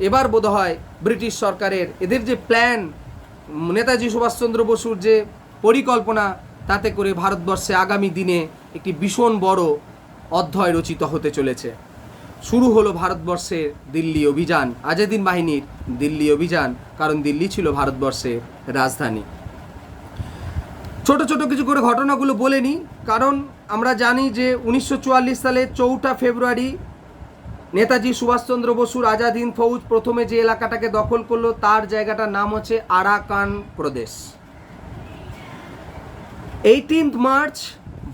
এবার বোধহয় ব্রিটিশ সরকারের এদের যে প্ল্যান, নেতাজি সুভাষচন্দ্র বসুর যে পরিকল্পনা, তাতে করে ভারতবর্ষে আগামী দিনে একটি ভীষণ বড় অধ্যায় রচিত হতে চলেছে। শুরু হলো ভারতবর্ষের দিল্লি অভিযান, আজাদ হিন্দ বাহিনীর দিল্লি অভিযান, কারণ দিল্লি ছিল ভারতবর্ষের রাজধানী। ছোট ছোট কিছু করে ঘটনাগুলো বলে নিই, কারণ আমরা জানি যে 1944 সালে 4 ফেব্রুয়ারি নেতাজি সুভাষচন্দ্র বসুর আজাদ হিন্দ ফৌজ প্রথমে যে এলাকাটাকে দখল করলো তার জায়গাটার নাম হচ্ছে আরাকান প্রদেশ। 18 মার্চ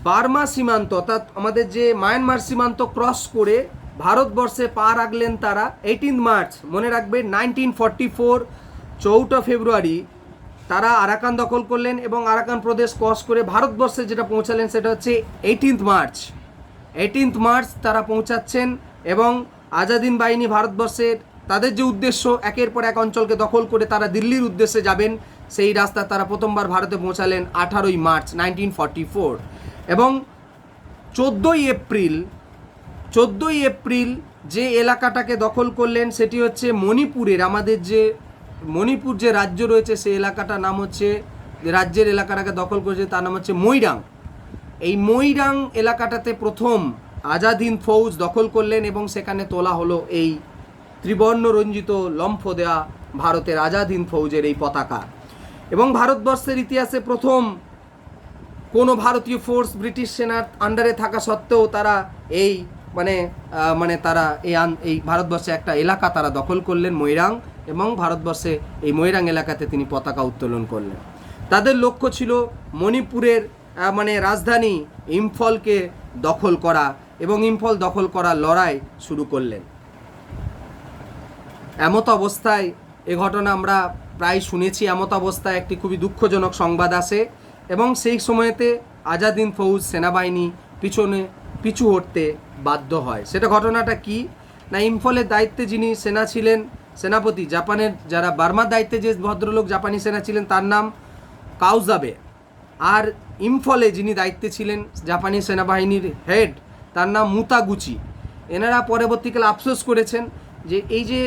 বার্মা সীমান্ত, অর্থাৎ আমাদের যে মায়ানমার সীমান্ত ক্রস করে ভারতবর্ষে পা রাখলেন তারা 18 মার্চ। মনে রাখবে 1944 4 ফেব্রুয়ারি তারা আরাকান দখল করলেন এবং আরাকান প্রদেশ ক্রস করে ভারতবর্ষে যেটা পৌঁছালেন সেটা হচ্ছে 18 মার্চ। 18 মার্চ তারা পৌঁছাচ্ছেন এবং আজাদ হিন্দ বাহিনী ভারতবর্ষের তাদের যে উদ্দেশ্য একের পর এক অঞ্চলকে দখল করে তারা দিল্লির উদ্দেশ্যে যাবেন, সেই রাস্তা তারা প্রথমবার ভারতে পৌঁছালেন 18 মার্চ 1944। এবং 14 এপ্রিল যে এলাকাটাকে দখল করলেন সেটি হচ্ছে মণিপুরের, আমাদের যে মণিপুর যে রাজ্য রয়েছে সেই এলাকাটার নাম হচ্ছে, রাজ্যের এলাকাটাকে দখল করেছে তার নাম হচ্ছে মৈরাং। এই মৈরাং এলাকাটাতে প্রথম আজাদ হিন্দ ফৌজ দখল করলেন এবং সেখানে তোলা হলো এই ত্রিবর্ণ রঞ্জিত লম্ফ দেওয়া ভারতের আজাদ হিন্দ ফৌজের এই পতাকা। এবং ভারতবর্ষের ইতিহাসে প্রথম কোনো ভারতীয় ফোর্স ব্রিটিশ সেনার আন্ডারে থাকা সত্ত্বেও তারা এই তারা এই ভারতবর্ষে একটা এলাকা তারা দখল করলেন মৈরাং, এবং ভারতবর্ষে এই মৈরাং এলাকাতে তিনি পতাকা উত্তোলন করলেন। তাদের লক্ষ্য ছিল মণিপুরের রাজধানী ইম্ফলকে দখল করা এবং ইম্ফল দখল করার লড়াই শুরু করলেন। এমত অবস্থায় এ ঘটনা আমরা প্রায় শুনেছি, এমত অবস্থায় একটি খুবই দুঃখজনক সংবাদ আসে এবং সেই সময়তে আজাদ হিন্দ ফৌজ সেনাবাহিনী পিছু হটতে বাধ্য হয়। সেটা ঘটনাটা কি না, ইম্ফলের দায়িত্বে যিনি সেনা ছিলেন সেনাপতি, জাপানের যারা বার্মার দায়িত্বে যে ভদ্রলোক জাপানি সেনা ছিলেন তার নাম কাউজাবে, আর ইম্ফলে যিনি দায়িত্বে ছিলেন জাপানি সেনাবাহিনীর হেড তার নাম মুতাগুচি। এনারা পরবর্তীকালে আফসোস করেছেন যে এই যে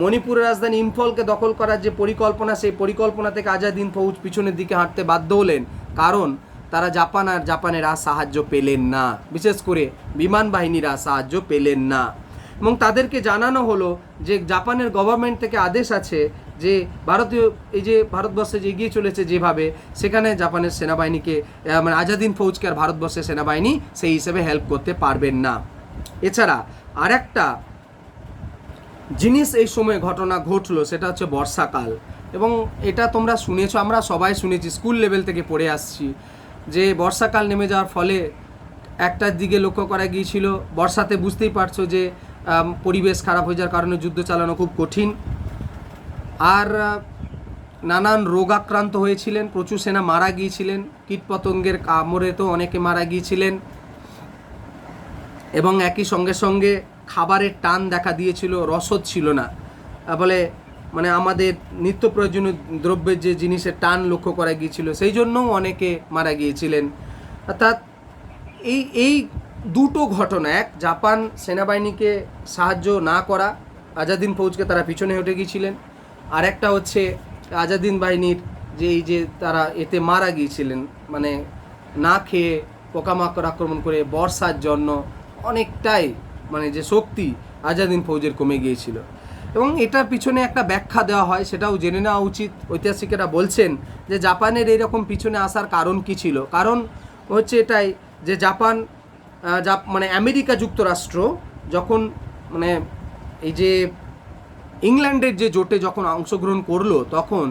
মণিপুরের রাজধানী ইম্ফলকে দখল করার যে পরিকল্পনা, সেই পরিকল্পনা থেকে আজাদ হিন্দ ফৌজ পিছনের দিকে হাঁটতে বাধ্য হলেন, কারণ তারা জাপান আর জাপানেরা সাহায্য পেলেন না, বিশেষ করে বিমান বাহিনীরা সাহায্য পেলেন না। এবং তাদেরকে জানানো হলো যে জাপানের গভর্নমেন্ট থেকে আদেশ আছে যে এই যে ভারতবর্ষে যে এগিয়ে চলেছে যেভাবে, সেখানে জাপানের সেনাবাহিনীকে মানে আজাদ হিন্দ ফৌজকে আর ভারতবর্ষের সেনাবাহিনী সেই হিসেবে হেল্প করতে পারবেন না। এছাড়া আরেকটা জিনিস এই সময় ঘটনা ঘটলো, সেটা হচ্ছে বর্ষাকাল। এবং এটা তোমরা শুনেছো, আমরা সবাই শুনেছি, স্কুল লেভেল থেকে পড়ে আসছি যে বর্ষাকাল নেমে যাওয়ার ফলে একটার দিকে লক্ষ্য করা গিয়েছিল, বর্ষাতে বুঝতেই পারছো যে পরিবেশ খারাপ হয়ে যাওয়ার কারণে যুদ্ধ চালানো খুব কঠিন, আর নানান রোগাক্রান্ত হয়েছিলেন, প্রচুর সেনা মারা গিয়েছিলেন, কীটপতঙ্গের কামড়ে তো অনেকে মারা গিয়েছিলেন, এবং একই সঙ্গে সঙ্গে খাবারের টান দেখা দিয়েছিল, রসদ ছিল না, বলে মানে আমাদের নিত্য প্রয়োজনীয় দ্রব্যের যে জিনিসের টান লক্ষ্য করা গিয়েছিল, সেই জন্যও অনেকে মারা গিয়েছিলেন। অর্থাৎ এই দুটো ঘটনা, এক জাপান সেনাবাহিনীকে সাহায্য না করা, আজাদ হিন্দ ফৌজকে তারা পিছনে হটে গিয়েছিলেন, আর একটা হচ্ছে আজাদ হিন্দ বাহিনীর যে এই যে তারা এতে মারা গিয়েছিলেন, মানে না খেয়ে পোকামাকড় আক্রমণ করে বর্ষার জন্য অনেকটাই মানে যে শক্তি আজাদ হিন্দ ফৌজের কমে গিয়েছিল। এবং এটার পিছনে একটা ব্যাখ্যা দেওয়া হয়, সেটাও জেনে নেওয়া উচিত। ঐতিহাসিকেরা বলছেন যে জাপানের এইরকম পিছনে আসার কারণ কী ছিল। কারণ হচ্ছে এটাই যে জাপান মানে আমেরিকা যুক্তরাষ্ট্র যখন মানে এই যে ইংল্যান্ডের যে জোটে যখন অংশগ্রহণ করলো, তখন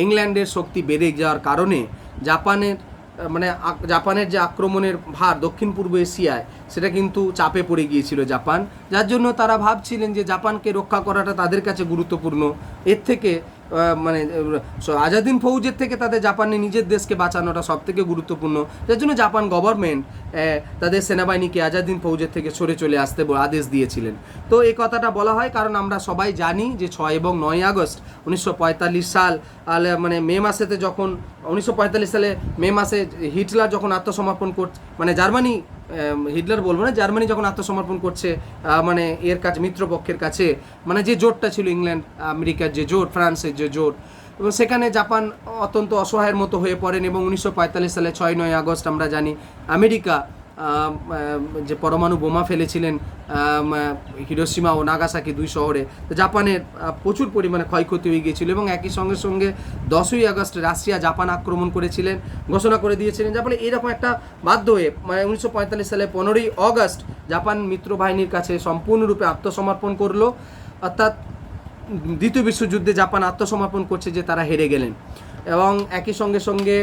ইংল্যান্ডের শক্তি বেড়ে যাওয়ার কারণে জাপানের যে আক্রমণের ভার দক্ষিণ পূর্ব এশিয়ায়, সেটা কিন্তু চাপে পড়ে গিয়েছিল জাপান, যার জন্য তারা ভাবছিলেন যে জাপানকে রক্ষা করাটা তাদের কাছে গুরুত্বপূর্ণ। এর থেকে মানে আজাদ হিন্দ ফৌজের থেকে তাদের জাপানের নিজের দেশকে বাঁচানোটা সব থেকে গুরুত্বপূর্ণ, যার জন্য জাপান গভর্নমেন্ট তাদের সেনাবাহিনীকে আজাদ হিন্দ ফৌজের থেকে সরে চলে আসতে আদেশ দিয়েছিলেন। তো এই কথাটা বলা হয় কারণ আমরা সবাই জানি যে 6 এবং 9 আগস্ট 1945 সাল মানে মে মাসেতে যখন 1945 সালে মে মাসে হিটলার যখন আত্মসমর্পণ করছে, মানে জার্মানি, হিটলার বলবো না, জার্মানি যখন আত্মসমর্পণ করছে মানে এর কাছে মিত্রপক্ষের কাছে, মানে যে জোটটা ছিল ইংল্যান্ড আমেরিকার যে জোট, ফ্রান্সের যে জোট, এবং সেখানে জাপান অত্যন্ত অসহায়ের মতো হয়ে পড়েন। এবং 1945 সালে 6-9 আগস্ট আমরা জানি আমেরিকা যে পরমাণু বোমা ফেলেছিলেন হিরোশিমা ও নাগাসাকি 2 শহরে, তো জাপানের প্রচুর পরিমাণে ক্ষয়ক্ষতি হয়ে গিয়েছিল। এবং একই সঙ্গে সঙ্গে 10ই আগস্ট রাশিয়া জাপান আক্রমণ করেছিলেন, ঘোষণা করে দিয়েছিলেন, যার ফলে এরকম একটা বাধ্য হয়ে মানে 1945 সালে 15ই আগস্ট জাপান মিত্রবাহিনীর কাছে সম্পূর্ণরূপে আত্মসমর্পণ করলো। অর্থাৎ দ্বিতীয় বিশ্বযুদ্ধে জাপান আত্মসমর্পণ করছে যে তারা হেরে গেলেন। এবং একই সঙ্গে সঙ্গে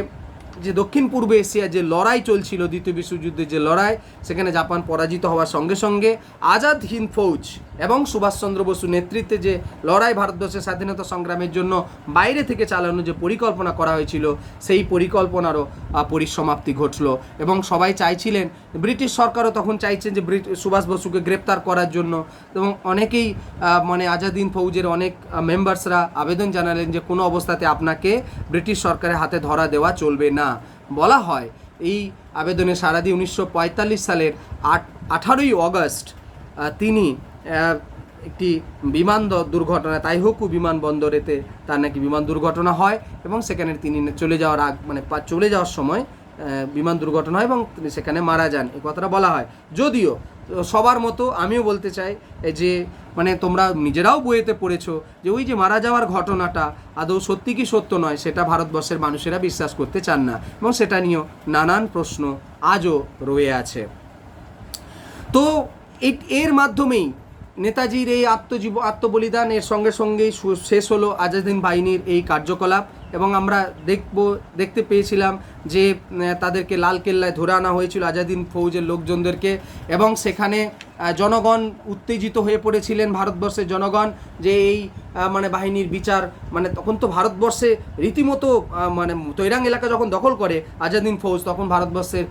যে দক্ষিণ পূর্ব এশিয়ায় যে লড়াই চলছিল, দ্বিতীয় বিশ্বযুদ্ধের যে লড়াই, সেখানে জাপান পরাজিত হওয়ার সঙ্গে সঙ্গে আজাদ হিন্দ ফৌজ এবং সুভাষচন্দ্র বসু নেতৃত্বে যে লড়াই ভারতবর্ষের স্বাধীনতা সংগ্রামের জন্য বাইরে থেকে চালানো যে পরিকল্পনা করা হয়েছিল, সেই পরিকল্পনারও পরিসমাপ্তি ঘটল। এবং সবাই চাইছিলেন, ব্রিটিশ সরকারও তখন চাইছেন যে সুভাষ বসুকে গ্রেপ্তার করার জন্য। এবং অনেকেই মানে আজাদ হিন্দ ফৌজের অনেক মেম্বার্সরা আবেদন জানালেন যে কোনো অবস্থাতে আপনাকে ব্রিটিশ সরকারের হাতে ধরা দেওয়া চলবে না। বলা হয় এই আবেদনে সাড়া দিয়ে 1945 সালের 18ই আগস্ট তিনি একটি বিমান দুর্ঘটনা, তাইহোকু বিমানবন্দরেতে তার নাকি বিমান দুর্ঘটনা হয় এবং সেখানে তিনি চলে যাওয়ার সময় বিমান দুর্ঘটনা হয় এবং তিনি সেখানে মারা যান, এই কথাটা বলা হয়। যদিও সবার মতো আমিও বলতে চাই যে মানে তোমরা নিজেরাও বইয়েতে পড়েছো যে ওই যে মারা যাওয়ার ঘটনাটা আদৌ সত্যি কি সত্য নয়, সেটা ভারতবর্ষের মানুষেরা বিশ্বাস করতে চান না এবং সেটা নিয়েও নানান প্রশ্ন আজও রয়ে আছে। তো এর মাধ্যমেই নেতাজির এই আত্মবলিদান, এর সঙ্গে সঙ্গেই শেষ হলো আজাদ হিন্দ বাহিনীর এই কার্যকলাপ। এবং আমরা দেখতে পেয়েছিলাম যে তাদেরকে লালকেল্লায় ধরে আনা হয়েছিল আজাদিন ফৌজের লোকজনদেরকে, এবং সেখানে জনগণ উত্তেজিত হয়ে পড়েছিলেন, ভারতবর্ষের জনগণ, যে এই মানে বাহিনীর বিচার, মানে তখন তো ভারতবর্ষে রীতিমতো মানে তৈরাং এলাকা যখন দখল করে আজাদিন ফৌজ, তখন ভারতবর্ষের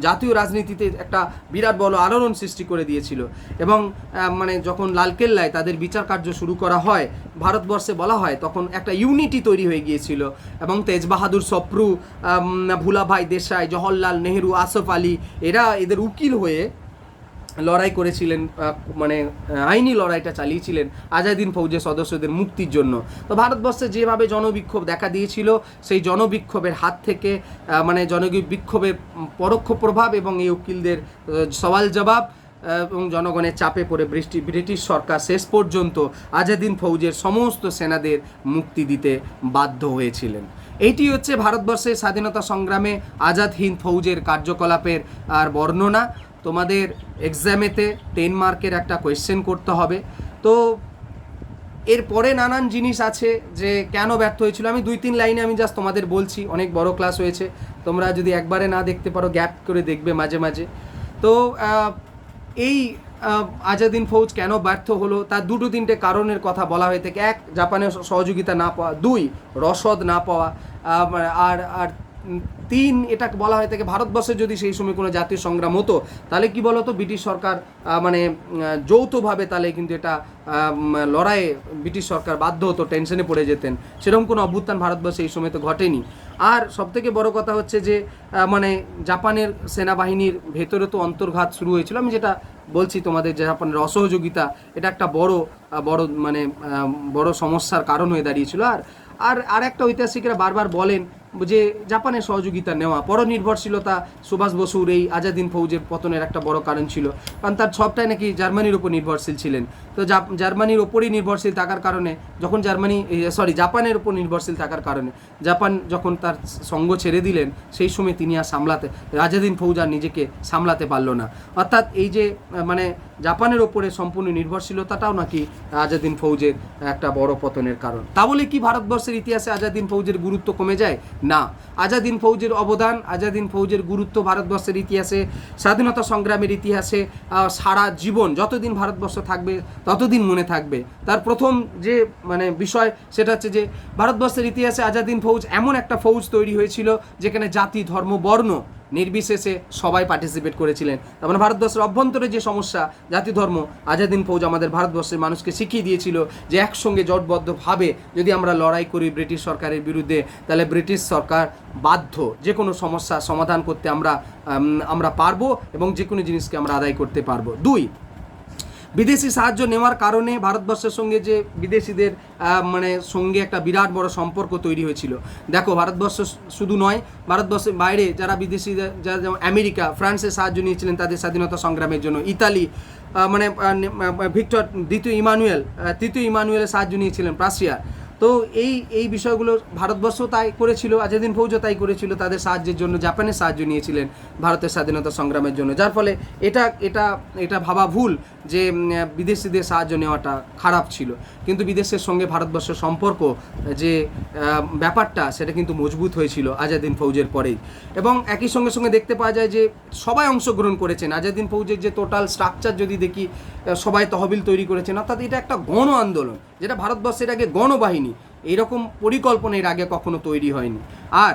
জাতীয় রাজনীতিতে একটা বিরাট বড় আলোড়ন সৃষ্টি করে দিয়েছিল। এবং মানে যখন লালকেল্লায় তাদের বিচার কার্য শুরু করা হয়, ভারতবর্ষে বলা হয় তখন একটা ইউনিটি তৈরি হয়ে গিয়েছিল, এবং তেজ বাহাদুর সপ্রু, ভুলাভাই দেশাই, জওহরলাল নেহরু, আসফ আলী, এদের উকিল হয়ে লড়াই করেছিলেন, মানে আইনি লড়াইটা চালিয়েছিলেন আজাদিন ফৌজের সদস্যদের মুক্তির জন্য। তো ভারতবর্ষে যেভাবে জনবিক্ষোভ দেখা দিয়েছিল, সেই জনবিক্ষোভের হাত থেকে মানে জনবিক্ষোভের পরোক্ষ প্রভাব এবং এই উকিলদের সওয়াল জবাব এবং জনগণের চাপে পড়ে ব্রিটিশ সরকার শেষ পর্যন্ত আজাদিন ফৌজের সমস্ত সেনাদের মুক্তি দিতে বাধ্য হয়েছিলেন। এইটি হচ্ছে ভারতবর্ষের স্বাধীনতা সংগ্রামে আজাদ হিন্দ ফৌজের কার্যকলাপের আর বর্ণনা। তোমাদের এক্সামেতে 10 মার্কের একটা কোয়েশ্চেন করতে হবে। তো এরপরে নানান জিনিস আছে যে কেন ব্যর্থ হয়েছিল, আমি 2-3 লাইনে আমি জাস্ট তোমাদের বলছি, অনেক বড় ক্লাস হয়েছে, তোমরা যদি একবারে না দেখতে পারো গ্যাপ করে দেখবে মাঝে মাঝে। তো এই আজাদিন ফৌজ কেন ব্যর্থ হলো তার 2-3টে কারণের কথা বলা হয়ে থাকে। 1, জাপানের সহযোগিতা না পাওয়া, 2, রসদ না পাওয়া, আর 3, এটা বলা হয়ে থাকে ভারতবর্ষে যদি সেই সময় কোনো জাতীয় সংগ্রাম হতো তাহলে কি বলতো, ব্রিটিশ সরকার মানে যৌথভাবে তাহলে কিন্তু এটা লড়াইয়ে ব্রিটিশ সরকার বাধ্য হতো, টেনশনে পড়ে যেতেন। সেরকম কোনো অভ্যুত্থান ভারতবর্ষে এই সময় তো ঘটেনি। আর সবথেকে বড় কথা হচ্ছে যে মানে জাপানের সেনাবাহিনীর ভেতরে তো অন্তর্ঘাত শুরু হয়েছিল। আমি যেটা বলছি তোমাদের, যে জাপানের অসহযোগিতা, এটা একটা বড় মানে বড় সমস্যার কারণ হয়ে দাঁড়িয়েছিল। আর একটা ঐতিহাসিকরা বারবার বলেন যে জাপানের সহযোগিতা নেওয়া, পরনির্ভরশীলতা সুভাষ বসুর এই আজাদিন ফৌজের পতনের একটা বড় কারণ ছিল, কারণ তার সবটাই নাকি জার্মানির উপর নির্ভরশীল ছিলেন। তো জার্মানির ওপরই নির্ভরশীল থাকার কারণে যখন জাপানের উপর নির্ভরশীল থাকার কারণে জাপান যখন তার সঙ্গ ছেড়ে দিলেন, সেই সময় তিনি আর আজাদিন ফৌজ আর নিজেকে সামলাতে পারলো না। অর্থাৎ এই যে মানে জাপানের ওপরে সম্পূর্ণ নির্ভরশীলতাটাও নাকি আজাদিন ফৌজের একটা বড় পতনের কারণ। তা বলে কি ভারতবর্ষের ইতিহাসে আজাদিন ফৌজের গুরুত্ব কমে যায়? না, আজাদিন ফৌজের অবদান, আজাদিন ফৌজের গুরুত্ব ভারতবর্ষের ইতিহাসে, স্বাধীনতা সংগ্রামের ইতিহাসে সারা জীবন, যতদিন ভারতবর্ষ থাকবে ততদিন মনে থাকবে। তার প্রথম যে মানে বিষয় সেটা হচ্ছে যে ভারতবর্ষের ইতিহাসে আজাদিন ফৌজ এমন একটা ফৌজ তৈরি হয়েছিল যেখানে জাতি, ধর্ম, বর্ণ নির্বিশেষে সবাই পার্টিসিপেট করেছিলেন। তার মানে ভারতবর্ষের অভ্যন্তরে যে সমস্যা, জাতি, ধর্ম, আজাদিন ফৌজ আমাদের ভারতবর্ষের মানুষকে শিখিয়ে দিয়েছিল যে একসঙ্গে জোটবদ্ধভাবে যদি আমরা লড়াই করি ব্রিটিশ সরকারের বিরুদ্ধে, তাহলে ব্রিটিশ সরকার বাধ্য যে কোনো সমস্যা সমাধান করতে আমরা পারবো এবং যে কোনো জিনিসকে আমরা আদায় করতে পারবো। 2, বিদেশি সাহায্য নেওয়ার কারণে ভারতবর্ষের সঙ্গে যে বিদেশিদের মানে সঙ্গে একটা বিরাট বড় সম্পর্ক তৈরি হয়েছিল। দেখো, ভারতবর্ষ শুধু নয়, ভারতবর্ষের বাইরে যারা বিদেশিদের, যারা যেমন আমেরিকা, ফ্রান্সের সাহায্য নিয়েছিলেন তাদের স্বাধীনতা সংগ্রামের জন্য, ইতালি মানে ভিক্টর তৃতীয় ইমানুয়েলের সাহায্য নিয়েছিলেন প্রাশিয়া। তো এই বিষয়গুলো ভারতবর্ষ তাই করেছিল, আজাদিন ফৌজও তাই করেছিল, তাদের সাহায্যের জন্য জাপানের সাহায্য নিয়েছিলেন ভারতের স্বাধীনতা সংগ্রামের জন্য। যার ফলে এটা ভাবা ভুল যে বিদেশিদের সাহায্য নেওয়াটা খারাপ ছিল, কিন্তু বিদেশের সঙ্গে ভারতবর্ষের সম্পর্ক যে ব্যাপারটা সেটা কিন্তু মজবুত হয়েছিল আজাদিন ফৌজের পরেই। এবং একই সঙ্গে দেখতে পাওয়া যায় যে সবাই অংশগ্রহণ করেছেন। আজাদিন ফৌজের যে টোটাল স্ট্রাকচার যদি দেখি, সবাই তহবিল তৈরি করেছেন, অর্থাৎ এটা একটা গণ আন্দোলন, যেটা ভারতবর্ষের আগে গণবাহিনী এইরকম পরিকল্পনা এর আগে কখনো তৈরি হয়নি। আর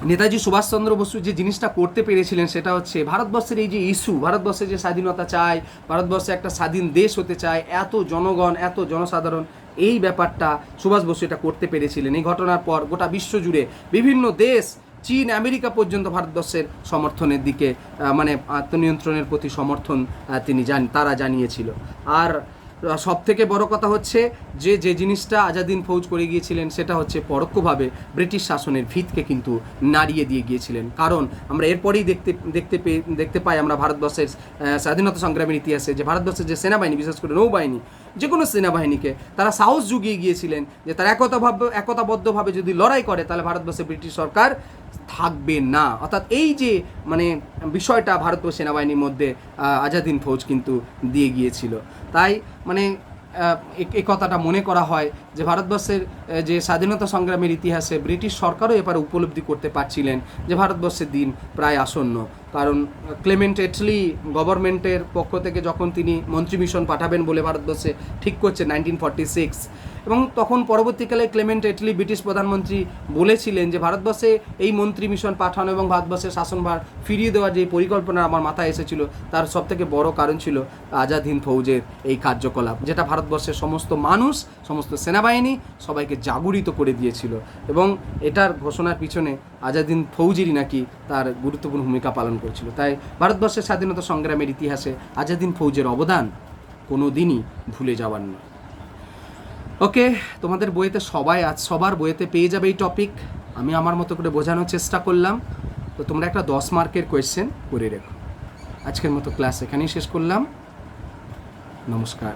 নেতাজি সুভাষচন্দ্র বসু যে জিনিসটা করতে পেরেছিলেন সেটা হচ্ছে ভারতবর্ষের এই যে ইস্যু, ভারতবর্ষে যে স্বাধীনতা চায়, ভারতবর্ষে একটা স্বাধীন দেশ হতে চায়, এত জনগণ, এত জনসাধারণ, এই ব্যাপারটা সুভাষ বসু এটা করতে পেরেছিলেন। এই ঘটনার পর গোটা বিশ্ব জুড়ে বিভিন্ন দেশ, চীন, আমেরিকা পর্যন্ত ভারতবর্ষের সমর্থনের দিকে মানে আত্মনিয়ন্ত্রণের প্রতি সমর্থন তারা জানিয়েছিল। আর সব থেকে বড় কথা হচ্ছে যে জিনিসটা আজাদিন ফৌজ করে গিয়েছিলেন সেটা হচ্ছে পরোক্ষভাবে ব্রিটিশ শাসনের ভিতকে কিন্তু নাড়িয়ে দিয়ে গিয়েছিলেন। কারণ আমরা এরপরেই দেখতে পাই আমরা ভারতবর্ষের স্বাধীনতা সংগ্রামের ইতিহাসে যে ভারতবর্ষের যে সেনাবাহিনী, বিশেষ করে নৌবাহিনী, যে কোনো সেনাবাহিনীকে তারা সাহস জুগিয়ে গিয়েছিলেন যে তারা একতাবদ্ধভাবে যদি লড়াই করে তাহলে ভারতবর্ষে ব্রিটিশ সরকার থাকবে না। অর্থাৎ এই যে মানে বিষয়টা ভারতীয় সেনাবাহিনীর মধ্যে আজাদিন ফৌজ কিন্তু দিয়ে গিয়েছিল। তাই মানে এই কথাটা মনে করা হয় যে ভারতবর্ষের যে স্বাধীনতা সংগ্রামের ইতিহাসে ব্রিটিশ সরকারও এবার উপলব্ধি করতে পারছিলেন যে ভারতবর্ষের দিন প্রায় আসন্ন। কারণ ক্লেমেন্ট এটলি গভর্নমেন্টের পক্ষ থেকে যখন তিনি মন্ত্রী মিশন পাঠাবেন বলে ভারতবর্ষে ঠিক করছে 1946, এবং তখন পরবর্তীকালে ক্লেমেন্ট এটলি ব্রিটিশ প্রধানমন্ত্রী বলেছিলেন যে ভারতবর্ষে এই মন্ত্রী মিশন পাঠানো এবং ভারতবর্ষের শাসনভার ফিরিয়ে দেওয়ার যে পরিকল্পনা আমার মাথায় এসেছিল তার সবথেকে বড় কারণ ছিল আজাদ হিন্দ ফৌজের এই কার্যকলাপ, যেটা ভারতবর্ষের সমস্ত মানুষ, সমস্ত সেনাবাহিনী সবাইকে জাগরিত করে দিয়েছিল। এবং এটার ঘোষণার পিছনে আজাদ হিন্দ ফৌজেরই নাকি তার গুরুত্বপূর্ণ ভূমিকা পালন করেছিল। তাই ভারতবর্ষের স্বাধীনতা সংগ্রামের ইতিহাসে আজাদ হিন্দ ফৌজের অবদান কোনো দিনই ভুলে যাওয়ার নয়। ওকে, তোমাদের বইয়েতে সবার বইয়েতে পেয়ে যাবে এই টপিক। আমি আমার মতো করে বোঝানোর চেষ্টা করলাম, তো তোমরা একটা 10 মার্কের কোয়েশ্চেন করে রেখো। আজকের মতো ক্লাস এখানেই শেষ করলাম। নমস্কার।